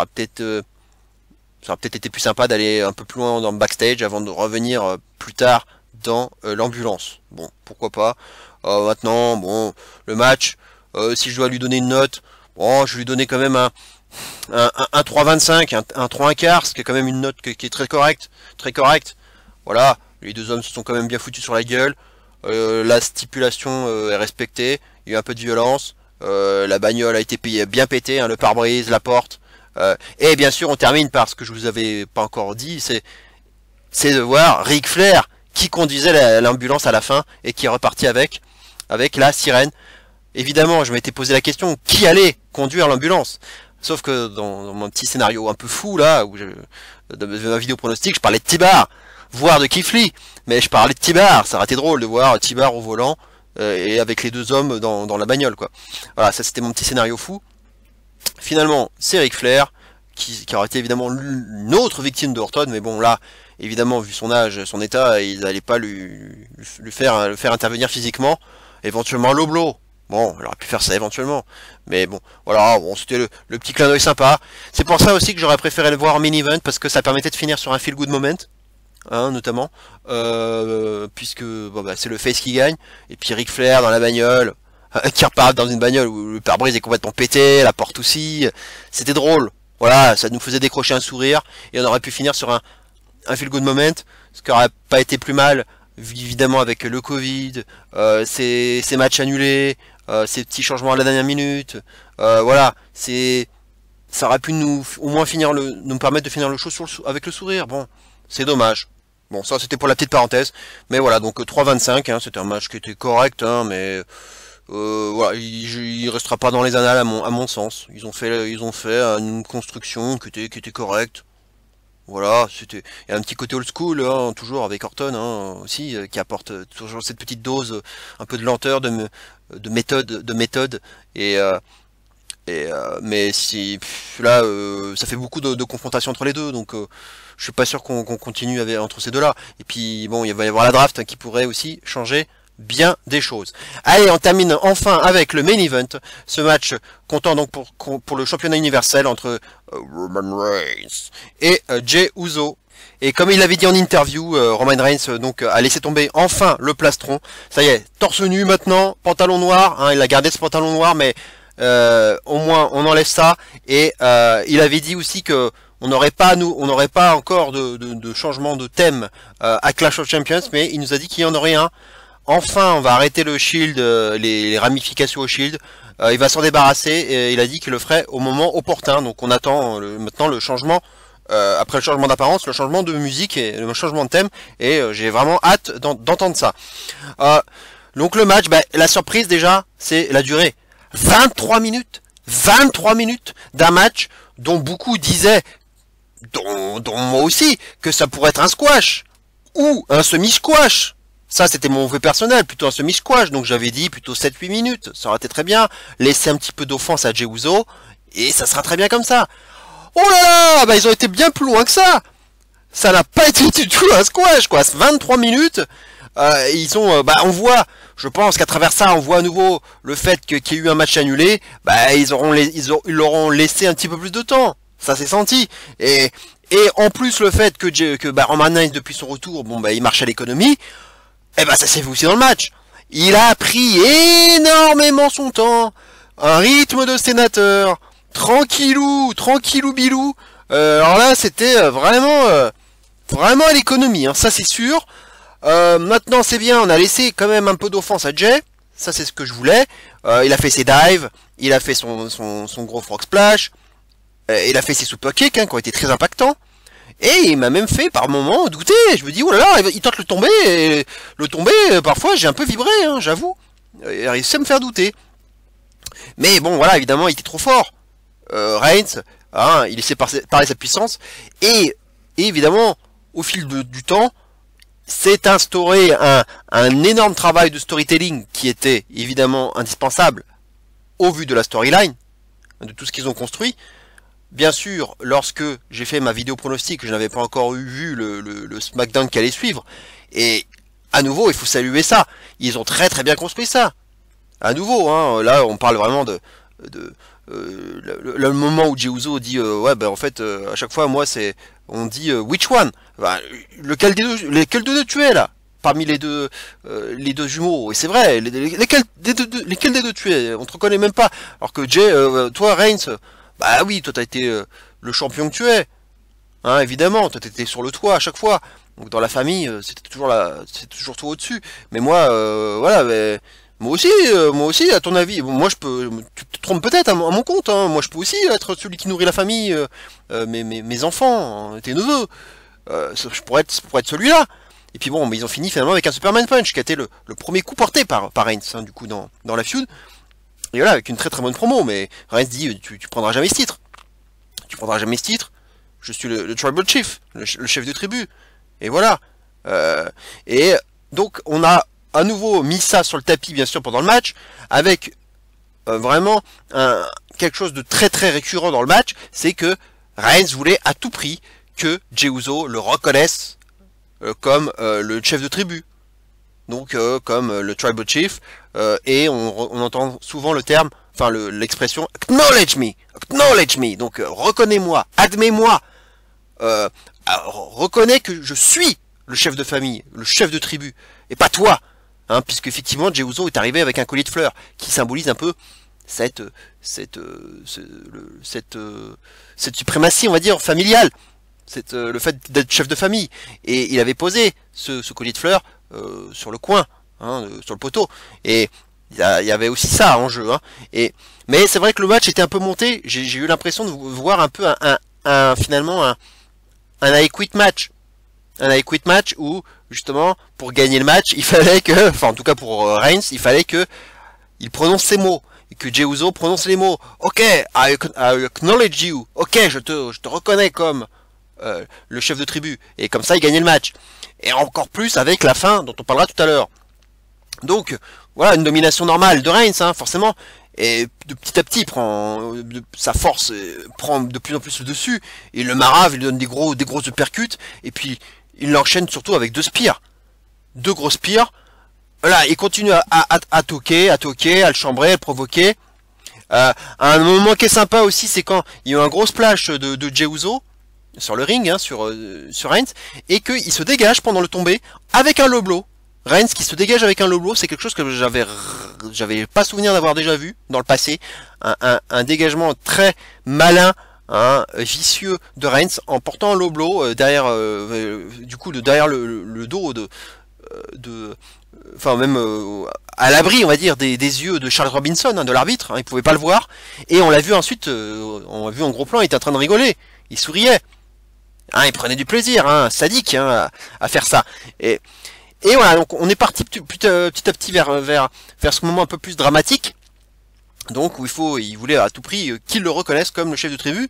Speaker 1: peut-être été plus sympa d'aller un peu plus loin dans le backstage avant de revenir plus tard dans l'ambulance. Bon, pourquoi pas. Maintenant, bon, le match, si je dois lui donner une note, bon, je vais lui donner quand même un 3,25, un 3,15, ce qui est quand même une note qui est très correcte. Très correcte. Voilà, les deux hommes se sont quand même bien foutus sur la gueule. La stipulation est respectée. Il y a eu un peu de violence. La bagnole a été bien pétée, hein, le pare-brise, la porte. Et bien sûr, on termine par ce que je vous avais pas encore dit, c'est de voir Ric Flair qui conduisait l'ambulance à la fin et qui est reparti avec la sirène. Évidemment, je m'étais posé la question, qui allait conduire l'ambulance? Sauf que dans mon petit scénario un peu fou là, dans ma vidéo pronostic, je parlais de T-Bar, voire de Keith Lee, mais je parlais de T-Bar, ça aurait été drôle de voir T-Bar au volant et avec les deux hommes dans la bagnole quoi. Voilà, ça c'était mon petit scénario fou. Finalement, c'est Ric Flair, qui aurait été évidemment une autre victime de Orton, mais bon là, évidemment, vu son âge, son état, ils n'allaient pas le faire intervenir physiquement. Éventuellement low blow. Bon, il aurait pu faire ça éventuellement. Mais bon, voilà, bon, c'était le petit clin d'œil sympa. C'est pour ça aussi que j'aurais préféré le voir en mini-event, parce que ça permettait de finir sur un feel-good moment, hein, notamment. Puisque bon, c'est le face qui gagne, et puis Ric Flair dans la bagnole, qui repart dans une bagnole où le pare-brise est complètement pété, la porte aussi. C'était drôle. Voilà, ça nous faisait décrocher un sourire, et on aurait pu finir sur un feel-good moment, ce qui aurait pas été plus mal, évidemment avec le Covid, ces matchs annulés, ces petits changements à la dernière minute, voilà, ça aurait pu au moins nous permettre de finir le show avec le sourire. Bon, c'est dommage. Bon, ça c'était pour la petite parenthèse, mais voilà, donc 3,25, hein, c'était un match qui était correct, hein, mais voilà, il restera pas dans les annales à mon sens. Ils ont fait une construction qui était correcte. Voilà, il y a un petit côté old school, hein, toujours avec Orton, hein, aussi, qui apporte toujours cette petite dose, un peu de lenteur, de méthode, mais si là, ça fait beaucoup de confrontations entre les deux, donc je suis pas sûr qu'on continue entre ces deux-là. Et puis bon, il va y avoir la draft, hein, qui pourrait aussi changer bien des choses. Allez, on termine enfin avec le main event, ce match comptant donc pour le championnat universel entre Roman Reigns et Jey Uso. Et comme il l'avait dit en interview, Roman Reigns donc a laissé tomber enfin le plastron. Ça y est, torse nu maintenant, pantalon noir, hein, il a gardé ce pantalon noir, mais au moins on enlève ça. Et il avait dit aussi que on n'aurait pas encore de changement de thème à Clash of Champions, mais il nous a dit qu'il y en aurait un. Enfin, on va arrêter le Shield, les ramifications au Shield. Il va s'en débarrasser et il a dit qu'il le ferait au moment opportun. Donc on attend maintenant le changement, après le changement d'apparence, le changement de musique et le changement de thème. Et j'ai vraiment hâte d'entendre ça. Donc le match, la surprise déjà, c'est la durée. 23 minutes. 23 minutes d'un match dont beaucoup disaient, dont moi aussi, que ça pourrait être un squash ou un semi-squash. Ça, c'était mon vœu personnel, plutôt un semi-squash. Donc j'avais dit plutôt 7-8 minutes. Ça aurait été très bien. Laisser un petit peu d'offense à Jey Uso et ça sera très bien comme ça. Oh là là, bah ils ont été bien plus loin que ça. Ça n'a pas été du tout un squash, quoi. 23 minutes. Ils ont, on voit, je pense qu'à travers ça, on voit à nouveau le fait qu'il y ait eu un match annulé. Ils leur ont laissé un petit peu plus de temps. Ça s'est senti. Et en plus le fait que Roman Reigns depuis son retour, il marche à l'économie. Ça s'est vu aussi dans le match. Il a pris énormément son temps. Un rythme de sénateur. Tranquillou bilou. Alors là, c'était vraiment à l'économie, hein, ça c'est sûr. Maintenant c'est bien, on a laissé quand même un peu d'offense à Jey. Ça c'est ce que je voulais. Il a fait ses dives, il a fait son gros frog splash, il a fait ses super kicks qui ont été très impactants. Et il m'a même fait par moments douter. Je me dis, oh là là, il tente le tomber. Et le tomber, parfois j'ai un peu vibré, hein, j'avoue. Il a réussi à me faire douter. Mais bon, voilà, évidemment, il était trop fort. Reigns, hein, il laissait parler sa puissance. Et évidemment, au fil du temps, s'est instauré un énorme travail de storytelling qui était évidemment indispensable au vu de la storyline, de tout ce qu'ils ont construit. Bien sûr, lorsque j'ai fait ma vidéo pronostic, je n'avais pas encore vu le SmackDown qui allait suivre. Et à nouveau, il faut saluer ça. Ils ont très très bien construit ça. À nouveau, hein, là on parle vraiment le moment où Jey Uso dit en fait à chaque fois moi c'est on dit which one, lesquels des deux tu es là parmi les deux jumeaux, et c'est vrai, lesquels des deux tu es, on te reconnaît même pas, alors que Jey, toi Reigns, oui, toi t'as été le champion que tu es, hein, évidemment, toi t'étais sur le toit à chaque fois, donc dans la famille c'était toujours toi au-dessus, mais moi voilà, mais moi aussi, à ton avis, moi je peux, tu te trompes peut-être à mon compte, hein, moi je peux aussi être celui qui nourrit la famille, mes enfants, tes neveux, je pourrais être celui-là. Et puis bon, mais ils ont fini finalement avec un Superman Punch, qui a été le premier coup porté par Reigns, hein, du coup, dans la feud. Et voilà, avec une très très bonne promo, mais Reigns dit, tu prendras jamais ce titre. Tu prendras jamais ce titre, je suis le Tribal Chief, le chef de tribu. Et voilà. Et donc on a à nouveau mis ça sur le tapis, bien sûr, pendant le match, avec vraiment quelque chose de très très récurrent dans le match, c'est que Reigns voulait à tout prix que Jey Uso le reconnaisse comme le chef de tribu, donc comme le Tribal Chief, et on entend souvent le terme, enfin l'expression acknowledge me, donc reconnais-moi, admets-moi, reconnais que je suis le chef de famille, le chef de tribu, et pas toi. Hein, puisque effectivement Jey Uso est arrivé avec un collier de fleurs qui symbolise un peu cette suprématie, on va dire, familiale, le fait d'être chef de famille. Et il avait posé ce collier de fleurs sur le coin, hein, sur le poteau. Et il y avait aussi ça en jeu. Hein. Mais c'est vrai que le match était un peu monté. J'ai eu l'impression de voir un peu finalement un I Quit match. Un I Quit match où, justement, pour gagner le match, il fallait que, enfin en tout cas pour Reigns, il fallait que il prononce ses mots, et que Jey Uso prononce les mots. Ok, I acknowledge you. Ok, je te reconnais comme le chef de tribu. Et comme ça, il gagnait le match. Et encore plus avec la fin, dont on parlera tout à l'heure. Donc, voilà, une domination normale de Reigns, hein, forcément. Et de petit à petit, sa force prend de plus en plus le dessus. Et le marave, il donne des gros uppercuts. Et puis, il l'enchaîne surtout avec deux spires. Deux gros spires. Voilà, il continue à toquer, à le chambrer, à le provoquer. Un moment qui est sympa aussi, c'est quand il y a eu un gros splash de Jey Uso sur le ring, hein, sur Reigns, et qu'il se dégage pendant le tombé avec un low blow. Reigns qui se dégage avec un low blow, c'est quelque chose que j'avais pas souvenir d'avoir déjà vu dans le passé. Un dégagement très malin, hein, vicieux de Reigns en portant un low blow derrière, du coup, derrière le dos enfin même à l'abri, on va dire, des yeux de Charles Robinson, hein, de l'arbitre, hein, il pouvait pas le voir. Et on l'a vu ensuite, on l'a vu en gros plan, il était en train de rigoler, il souriait. Hein, il prenait du plaisir, hein, sadique, hein, à faire ça. Et voilà, donc on est parti petit à petit vers ce moment un peu plus dramatique, Donc où il voulait à tout prix qu'il le reconnaisse comme le chef de tribu.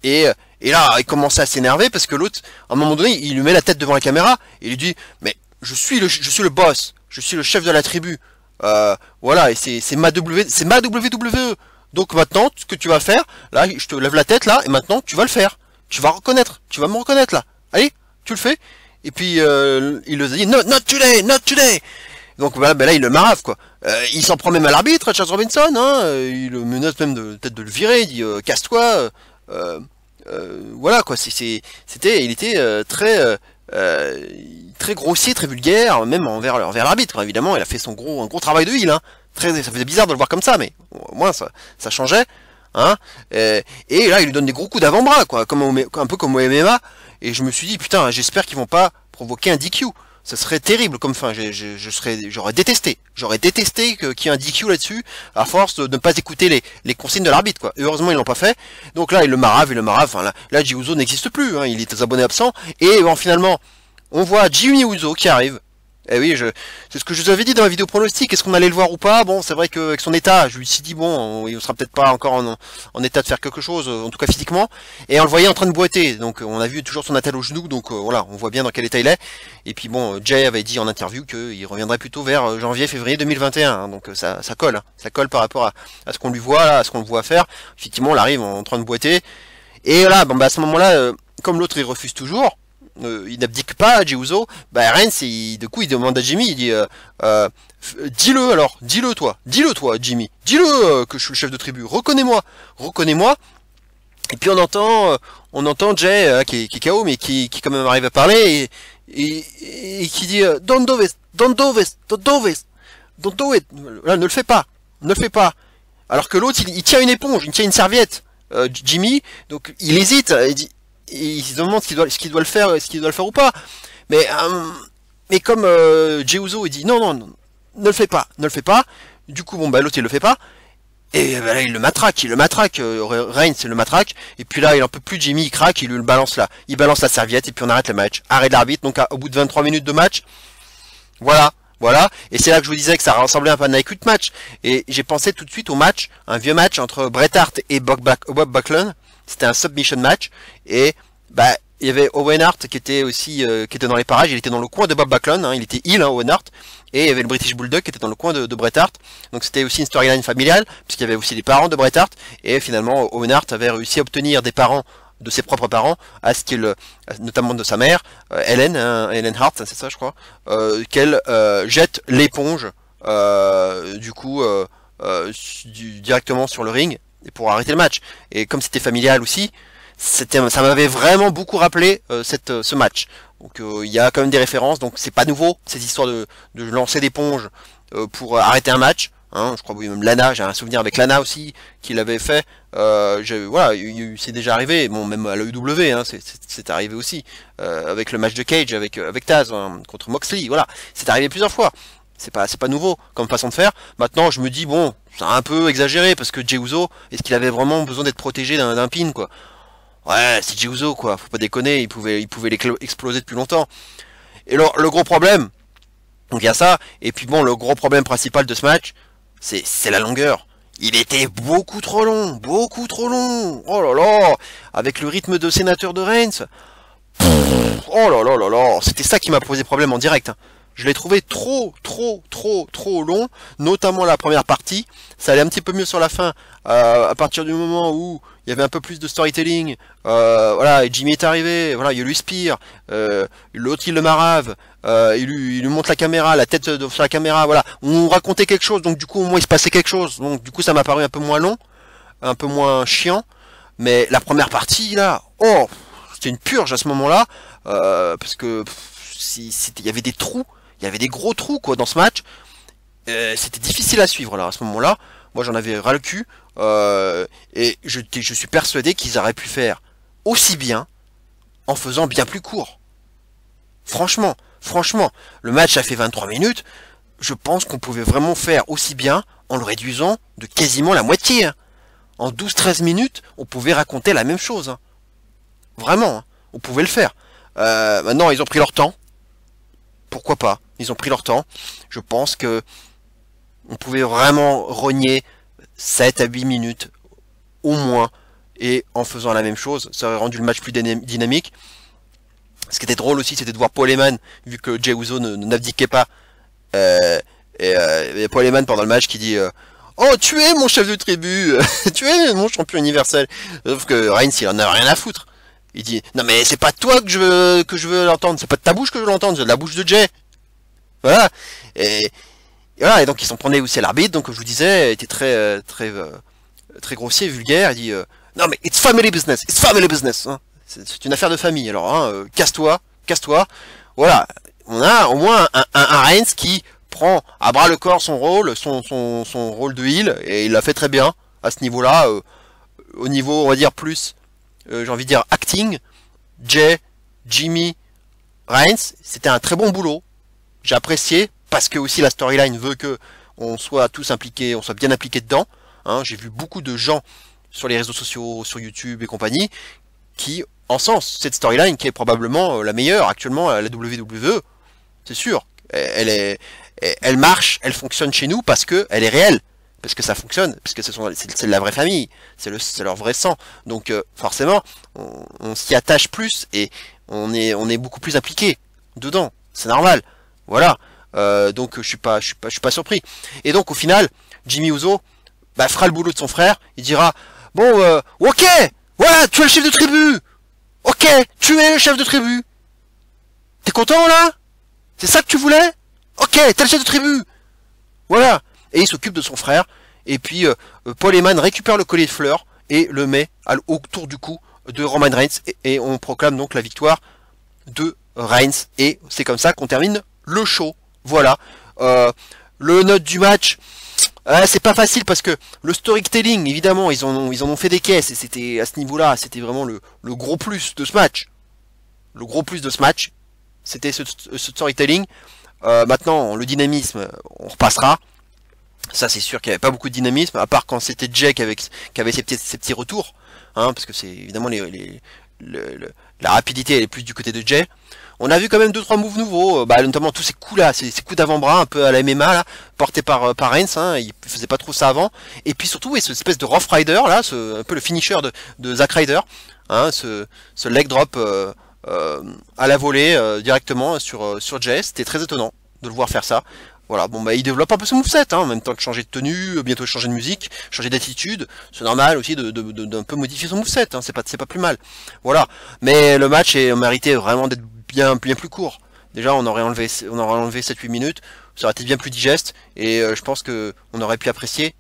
Speaker 1: Et là, il commençait à s'énerver parce que l'autre, à un moment donné, il lui met la tête devant la caméra et il lui dit, mais je suis le boss, je suis le chef de la tribu. Voilà, et c'est ma WWE. Donc maintenant, ce que tu vas faire, là, je te lève la tête là, et maintenant tu vas le faire. Tu vas me reconnaître là. Allez, tu le fais. Et puis il le dit, no, not today, not today. Donc voilà, ben là il le marave quoi. Il s'en prend même à l'arbitre, Charles Robinson, hein, il le menace même peut-être de le virer, il dit casse-toi. Voilà quoi, il était très grossier, très vulgaire, même envers l'arbitre. Évidemment, il a fait un gros travail de heel, hein. Ça faisait bizarre de le voir comme ça, mais au moins ça changeait. Hein. Et là, il lui donne des gros coups d'avant-bras, quoi, un peu comme au MMA. Et je me suis dit, putain, j'espère qu'ils vont pas provoquer un DQ. Ça serait terrible comme fin. J'aurais détesté qu'il y ait un DQ là-dessus, à force de ne pas écouter les consignes de l'arbitre, quoi. Et heureusement, ils l'ont pas fait. Donc là, il le marave. Enfin, là, Jey Uso n'existe plus, hein. Il est aux abonnés absents. Et bon, finalement, on voit Jimmy Uso qui arrive. Eh oui, c'est ce que je vous avais dit dans la vidéo pronostic. Est-ce qu'on allait le voir ou pas? Bon, c'est vrai qu'avec son état, je lui suis dit bon, il sera peut-être pas encore en état de faire quelque chose, en tout cas physiquement. Et on le voyait en train de boiter, donc on a vu toujours son attel au genou, donc voilà, on voit bien dans quel état il est. Et puis bon, Jay avait dit en interview qu'il reviendrait plutôt vers janvier-février 2021, hein, donc ça colle, hein, ça colle par rapport à ce qu'on lui voit là, à ce qu'on le voit faire. Effectivement, on arrive en train de boiter. Et là, bon, bah, à ce moment-là, comme l'autre il refuse toujours. Il n'abdique pas, Jey Uso, bah Reigns, du coup il demande à Jimmy, il dit dis-le alors, dis-le toi Jimmy, dis-le que je suis le chef de tribu, reconnais-moi. Et puis on entend Jay qui est KO mais qui quand même arrive à parler et qui dit don't do it, là, ne le fais pas. Alors que l'autre il tient une éponge, il tient une serviette, Jimmy, donc il hésite, il dit. Il se demande ce qu'il doit le faire ou pas. Mais comme Jey Uso il dit non, ne le fais pas. Du coup bon bah l'autre il le fait pas. Et bah, là il le matraque, Reigns le matraque. Et puis là il en peut plus, Jimmy il craque, il lui le balance là. Il balance la serviette et puis on arrête le match. Arrêt de l'arbitre, donc au bout de 23 minutes de match. Voilà. Et c'est là que je vous disais que ça ressemblait un peu à un acute match. Et j'ai pensé tout de suite au match, un vieux match entre Bret Hart et Bob Backlund. C'était un submission match et bah il y avait Owen Hart qui était aussi qui était dans les parages, il était dans le coin de Bob Backlund, hein, il était heel, hein, Owen Hart, et il y avait le British Bulldog qui était dans le coin de Bret Hart. Donc c'était aussi une storyline familiale puisqu'il y avait aussi les parents de Bret Hart et finalement Owen Hart avait réussi à obtenir des parents de ses propres parents, à ce qu'il, notamment de sa mère, Helen Hart, c'est ça je crois, qu'elle jette l'éponge directement sur le ring et pour arrêter le match. Et comme c'était familial aussi, ça m'avait vraiment beaucoup rappelé ce match. Donc il y a quand même des références, donc c'est pas nouveau cette histoire de lancer d'éponge pour arrêter un match. Hein, je crois que même Lana, j'ai un souvenir avec Lana aussi qui l'avait fait. Voilà, c'est déjà arrivé. Bon, même à l'AEW, hein, c'est arrivé aussi avec le match de Cage avec Taz hein, contre Moxley. Voilà, c'est arrivé plusieurs fois. C'est pas nouveau comme façon de faire. Maintenant, je me dis bon, c'est un peu exagéré parce que Jey Uso, est-ce qu'il avait vraiment besoin d'être protégé d'un pin quoi? Ouais, c'est Jey Uso quoi, faut pas déconner, il pouvait exploser depuis longtemps. Et alors, le gros problème, donc il y a ça, et puis bon, le gros problème principal de ce match, c'est la longueur. Il était beaucoup trop long. Oh là là, avec le rythme de sénateur de Reigns. Oh là là là là, c'était ça qui m'a posé problème en direct. Hein. Je l'ai trouvé trop long, notamment la première partie. Ça allait un petit peu mieux sur la fin, à partir du moment où il y avait un peu plus de storytelling. Voilà, et Jimmy est arrivé, voilà, il lui spire, l'autre il le marave, il lui montre la caméra, la tête sur la caméra, voilà. On racontait quelque chose, donc du coup au moins il se passait quelque chose. Donc du coup ça m'a paru un peu moins long, un peu moins chiant. Mais la première partie là, oh, c'était une purge à ce moment-là, parce que il y avait des trous. Il y avait des gros trous quoi dans ce match. C'était difficile à suivre là à ce moment-là. Moi j'en avais ras le cul. Et je suis persuadé qu'ils auraient pu faire aussi bien en faisant bien plus court. Franchement, le match a fait 23 minutes. Je pense qu'on pouvait vraiment faire aussi bien en le réduisant de quasiment la moitié. Hein. En 12-13 minutes, on pouvait raconter la même chose. Hein. Vraiment, hein. On pouvait le faire. Maintenant, ils ont pris leur temps. Pourquoi pas? Ils ont pris leur temps. Je pense que On pouvait vraiment rogner 7 à 8 minutes au moins, et en faisant la même chose, ça aurait rendu le match plus dynamique. Ce qui était drôle aussi, c'était de voir Paul Heyman, vu que Jey Uso n'abdiquait pas, et Paul Heyman pendant le match qui dit oh, tu es mon chef de tribu, tu es mon champion universel. Sauf que Reigns, il en a rien à foutre. Il dit non mais c'est pas toi que je veux l'entendre, c'est pas de ta bouche que je veux l'entendre, c'est de la bouche de Jey. Voilà. Et voilà, et donc ils s'en prenaient aussi à l'arbitre, donc comme je vous disais, il était très grossier, vulgaire. Il dit non mais it's family business, hein. C'est une affaire de famille. Alors casse-toi. Voilà, on a au moins un Reigns qui prend à bras le corps son rôle, son rôle de heel, et il l'a fait très bien à ce niveau-là. Au niveau, on va dire plus, j'ai envie de dire acting, Jey, Jimmy, Reigns, c'était un très bon boulot. J'ai apprécié parce que aussi la storyline veut que on soit tous impliqués, on soit bien impliqués dedans. Hein, j'ai vu beaucoup de gens sur les réseaux sociaux, sur YouTube et compagnie, qui encensent cette storyline qui est probablement la meilleure actuellement à la WWE. C'est sûr. Elle marche, elle fonctionne chez nous parce que elle est réelle, parce que ça fonctionne, parce que c'est la vraie famille, c'est leur vrai sang. Donc forcément, on s'y attache plus et on est beaucoup plus impliqué dedans. C'est normal. Voilà. Donc je suis pas surpris. Et donc au final, Jimmy Uso fera le boulot de son frère. Il dira bon, ok, voilà, tu es le chef de tribu. Ok, tu es le chef de tribu. T'es content là? C'est ça que tu voulais? Ok, t'es le chef de tribu. Voilà. Et il s'occupe de son frère. Et puis Paul Heyman récupère le collier de fleurs et le met autour du cou de Roman Reigns. Et on proclame donc la victoire de Reigns. Et c'est comme ça qu'on termine le show. Voilà. Le note du match, c'est pas facile parce que le storytelling, évidemment, ils en ont fait des caisses. Et c'était à ce niveau-là, c'était vraiment le gros plus de ce match. Le gros plus de ce match, c'était ce storytelling. Maintenant, le dynamisme, on repassera. Ça, c'est sûr qu'il n'y avait pas beaucoup de dynamisme, à part quand c'était Jey qui avait ses petits retours. Hein, parce que c'est évidemment la rapidité, elle est plus du côté de Jey. On a vu quand même 2-3 moves nouveaux, notamment tous ces coups là, ces coups d'avant-bras un peu à la MMA là, portés par Reigns, hein, il faisait pas trop ça avant. Et puis surtout, cette espèce de Rough Rider là, un peu le finisher de Zack Ryder, hein, ce leg drop à la volée directement sur Jey, c'était très étonnant de le voir faire ça. Voilà, bon il développe un peu son moveset, hein, en même temps que changer de tenue, bientôt changer de musique, changer d'attitude, c'est normal aussi d'un peu modifier son moveset, hein, c'est pas plus mal. Voilà, mais le match méritait vraiment d'être bien plus court. Déjà on aurait enlevé 7-8 minutes, ça aurait été bien plus digeste, et je pense que on aurait pu apprécier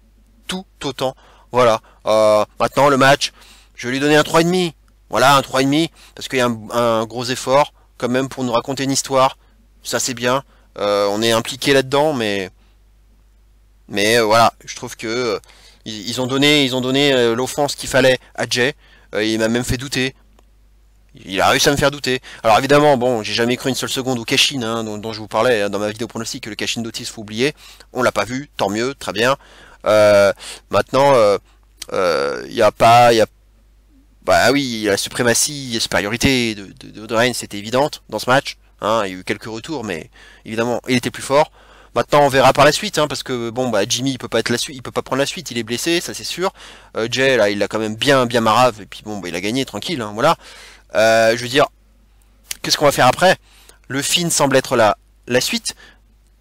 Speaker 1: tout autant. Voilà, maintenant le match, je vais lui donner un 3,5. Voilà, un 3,5, parce qu'il y a un gros effort, quand même, pour nous raconter une histoire, ça c'est bien. On est impliqué là-dedans, mais voilà, je trouve que ils ont donné l'offense qu'il fallait à Jey. Il m'a même fait douter. Il a réussi à me faire douter. Alors évidemment, bon, j'ai jamais cru une seule seconde au cash-in, hein, dont je vous parlais dans ma vidéo pronostic, que le cash-in d'Otis, faut oublier. On l'a pas vu, tant mieux, très bien. Maintenant, bah oui, la suprématie, la supériorité de Reigns, c'était évidente dans ce match. Hein, il y a eu quelques retours, mais évidemment, il était plus fort. Maintenant, on verra par la suite, hein, parce que bon, Jimmy, il peut pas prendre la suite, il est blessé, ça c'est sûr. Jey, là, il l'a quand même bien marave, et puis bon, il a gagné tranquille, hein, voilà. Je veux dire, qu'est-ce qu'on va faire après? Le Finn semble être la suite.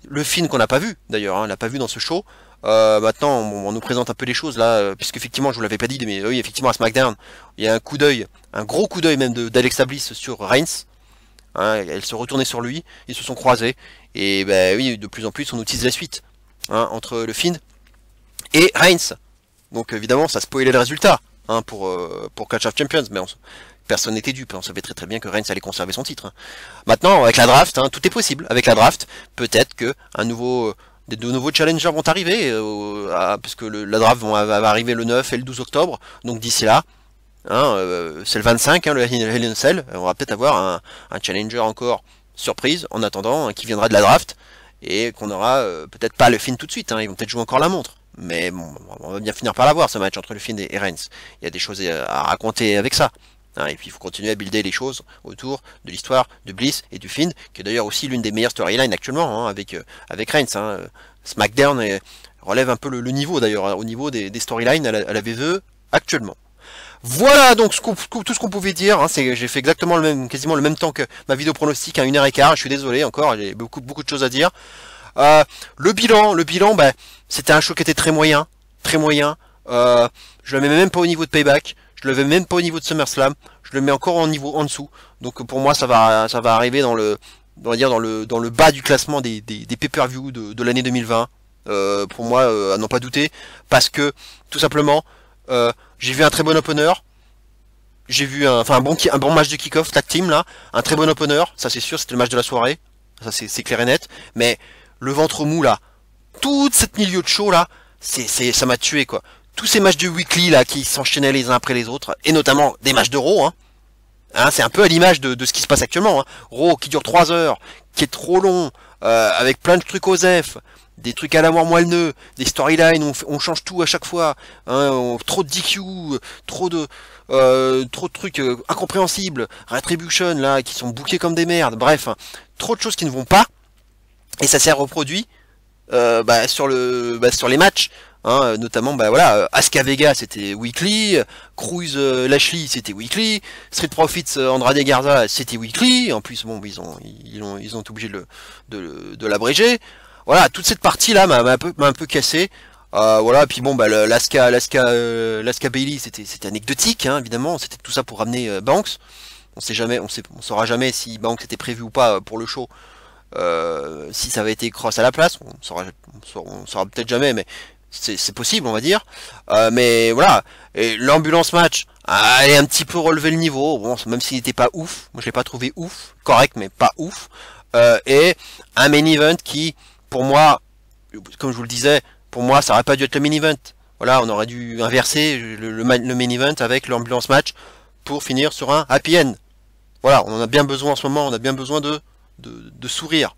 Speaker 1: Le Finn qu'on n'a pas vu, d'ailleurs, hein, on l'a pas vu dans ce show. Maintenant, on nous présente un peu les choses là, puisque effectivement, je vous l'avais pas dit, mais oui, effectivement, à SmackDown, il y a un coup d'œil, un gros coup d'œil même d'Alexa Bliss sur Reigns. Hein, elle se retournait sur lui, ils se sont croisés, et oui, de plus en plus on utilise la suite, hein, entre le Finn et Reigns. Donc évidemment ça spoilait le résultat, hein, pour Clash of Champions, mais personne n'était dupe, on savait très bien que Reigns allait conserver son titre. Hein. Maintenant avec la draft, hein, tout est possible, avec la draft, peut-être que de nouveaux challengers vont arriver, puisque la draft va arriver le 9 et le 12 octobre, donc d'ici là, hein, c'est le 25, hein, le Hell in a Cell. On va peut-être avoir un challenger encore surprise en attendant, hein, qui viendra de la draft et qu'on aura peut-être pas le Finn tout de suite. Hein, ils vont peut-être jouer encore la montre, mais bon, on va bien finir par l'avoir ce match entre le Finn et Reigns. Il y a des choses à raconter avec ça. Hein, et puis il faut continuer à builder les choses autour de l'histoire de Bliss et du Finn, qui est d'ailleurs aussi l'une des meilleures storylines actuellement, hein, avec Reigns. Hein, SmackDown relève un peu le niveau d'ailleurs, hein, au niveau des storylines à la VVE actuellement. Voilà donc tout ce qu'on pouvait dire, hein, j'ai fait exactement quasiment le même temps que ma vidéo pronostic, hein, 1h15, je suis désolé encore, j'ai beaucoup de choses à dire. Le bilan, bah, c'était un show qui était très moyen, très moyen. Je le mets même pas au niveau de Payback, je le mets même pas au niveau de SummerSlam, je le mets encore en niveau en dessous. Donc pour moi ça va arriver dans le, on va dire dans le bas du classement des pay-per-view de l'année 2020. Pour moi, à n'en pas douter, parce que tout simplement, j'ai vu un très bon opener. J'ai vu un bon match de kick-off tag team là, un très bon opener, ça c'est sûr, c'était le match de la soirée, ça c'est clair et net. Mais le ventre mou là, toute cette milieu de show là, ça m'a tué quoi. Tous ces matchs de weekly là qui s'enchaînaient les uns après les autres, et notamment des matchs de Raw, hein, c'est un peu à l'image de ce qui se passe actuellement. Hein. Raw qui dure 3 heures, qui est trop long, avec plein de trucs aux F, des trucs à la mort moelleux, des storylines, on change tout à chaque fois, hein, trop de DQ, trop de trucs incompréhensibles, Retribution là, qui sont bookés comme des merdes, bref, hein, trop de choses qui ne vont pas, et ça s'est reproduit sur les matchs. Hein, notamment voilà, Asuka Vega c'était weekly, Cruz Lashley c'était weekly, Street Profits Andrade Garza c'était weekly, en plus bon ils ont été obligés de l'abréger. Voilà, toute cette partie là m'a un peu cassé. Voilà, puis bon l'Asuka Bayley c'était anecdotique, hein, évidemment, c'était tout ça pour ramener Banks. On saura jamais si Banks était prévu ou pas pour le show. Si ça avait été Cross à la place, on saura peut-être jamais, mais c'est possible, on va dire. Mais voilà, et l'ambulance match a un petit peu relevé le niveau, bon, même s'il n'était pas ouf, moi je l'ai pas trouvé ouf, correct mais pas ouf. Et un main event qui, pour moi, comme je vous le disais, pour moi ça aurait pas dû être le main event. Voilà, on aurait dû inverser le main event avec l'ambulance match pour finir sur un happy end. Voilà, on en a bien besoin en ce moment, on a bien besoin de sourire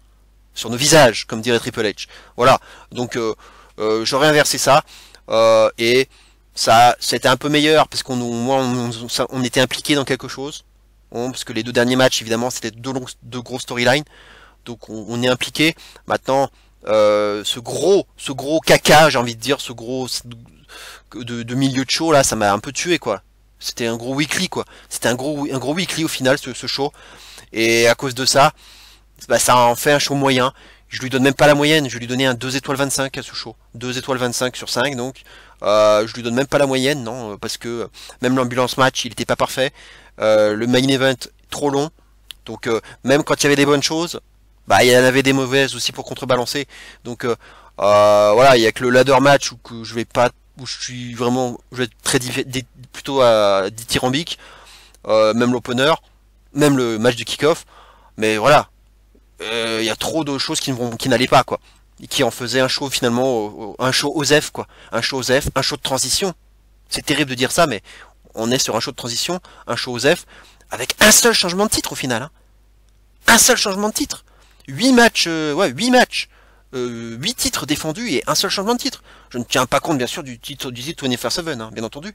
Speaker 1: sur nos visages, comme dirait Triple H. Voilà, donc j'aurais inversé ça, et ça c'était un peu meilleur parce on était impliqué dans quelque chose, parce que les 2 derniers matchs évidemment c'était deux gros storylines, donc on est impliqué. Maintenant ce gros caca, j'ai envie de dire, ce gros de milieu de show là, ça m'a un peu tué quoi. C'était un gros weekly quoi, c'était un gros weekly au final ce show, et à cause de ça, ça en fait un show moyen. Je lui donne même pas la moyenne, je lui donnais un 2 étoiles 25 à ce show. 2 étoiles 25 sur 5 donc. Je lui donne même pas la moyenne, non, parce que même l'ambulance match, il était pas parfait. Le main event, trop long. Donc même quand il y avait des bonnes choses, il y en avait des mauvaises aussi pour contrebalancer. Donc voilà, il y a que le ladder match où je vais être très plutôt dithyrambique. Même l'opener, même le match de kick-off. Mais voilà. Il y a trop de choses qui n'allaient pas quoi, et qui en faisaient un show finalement, un show OSEF quoi, un show OSEF, un show de transition. C'est terrible de dire ça, mais on est sur un show de transition, un show OSEF, avec un seul changement de titre au final, hein. Un seul changement de titre, 8 matchs, 8 titres défendus et un seul changement de titre. Je ne tiens pas compte bien sûr du titre 24/7, hein, bien entendu.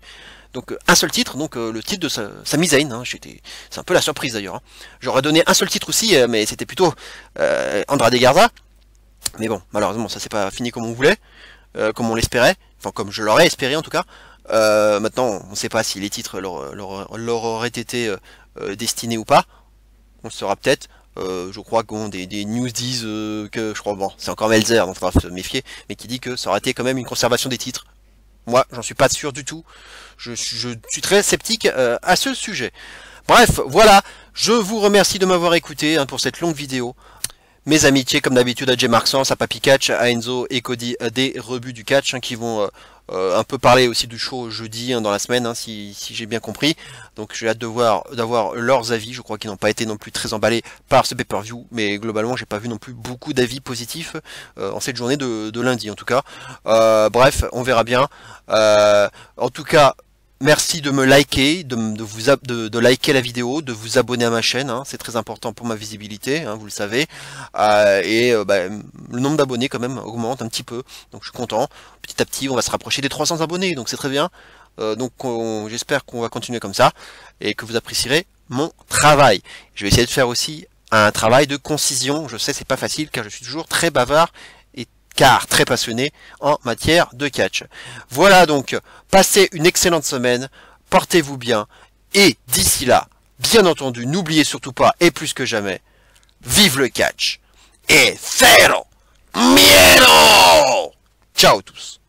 Speaker 1: Donc un seul titre, donc le titre de Sami Zayn, hein, c'est un peu la surprise d'ailleurs. Hein. J'aurais donné un seul titre aussi, mais c'était plutôt Andrade Garza. Mais bon, malheureusement ça s'est pas fini comme on voulait, comme on l'espérait, enfin comme je l'aurais espéré en tout cas. Maintenant on ne sait pas si les titres leur auraient été destinés ou pas. On le saura peut-être. Je crois que des news disent que, je crois, bon, c'est encore Melzer, donc il faudra se méfier, mais qui dit que ça aurait été quand même une conservation des titres. Moi, j'en suis pas sûr du tout. Je suis très sceptique à ce sujet. Bref, voilà. Je vous remercie de m'avoir écouté pour cette longue vidéo. Mes amitiés, comme d'habitude, à Jay Marxens, à Papy Catch, à Enzo et Cody des rebuts du catch, qui vont un peu parler aussi du show jeudi dans la semaine, si j'ai bien compris. Donc j'ai hâte d'avoir leurs avis. Je crois qu'ils n'ont pas été non plus très emballés par ce pay-per-view, mais globalement j'ai pas vu non plus beaucoup d'avis positifs en cette journée de lundi en tout cas. Bref, on verra bien. En tout cas, merci de me liker, de liker la vidéo, de vous abonner à ma chaîne, hein, c'est très important pour ma visibilité, hein, vous le savez. Le nombre d'abonnés quand même augmente un petit peu, donc je suis content. Petit à petit, on va se rapprocher des 300 abonnés, donc c'est très bien. Donc j'espère qu'on va continuer comme ça et que vous apprécierez mon travail. Je vais essayer de faire aussi un travail de concision. Je sais c'est pas facile car je suis toujours très bavard et car très passionné en matière de catch. Voilà donc, passez une excellente semaine, portez-vous bien, et d'ici là, bien entendu, n'oubliez surtout pas, et plus que jamais, vive le catch, et cero miedo! Ciao tous!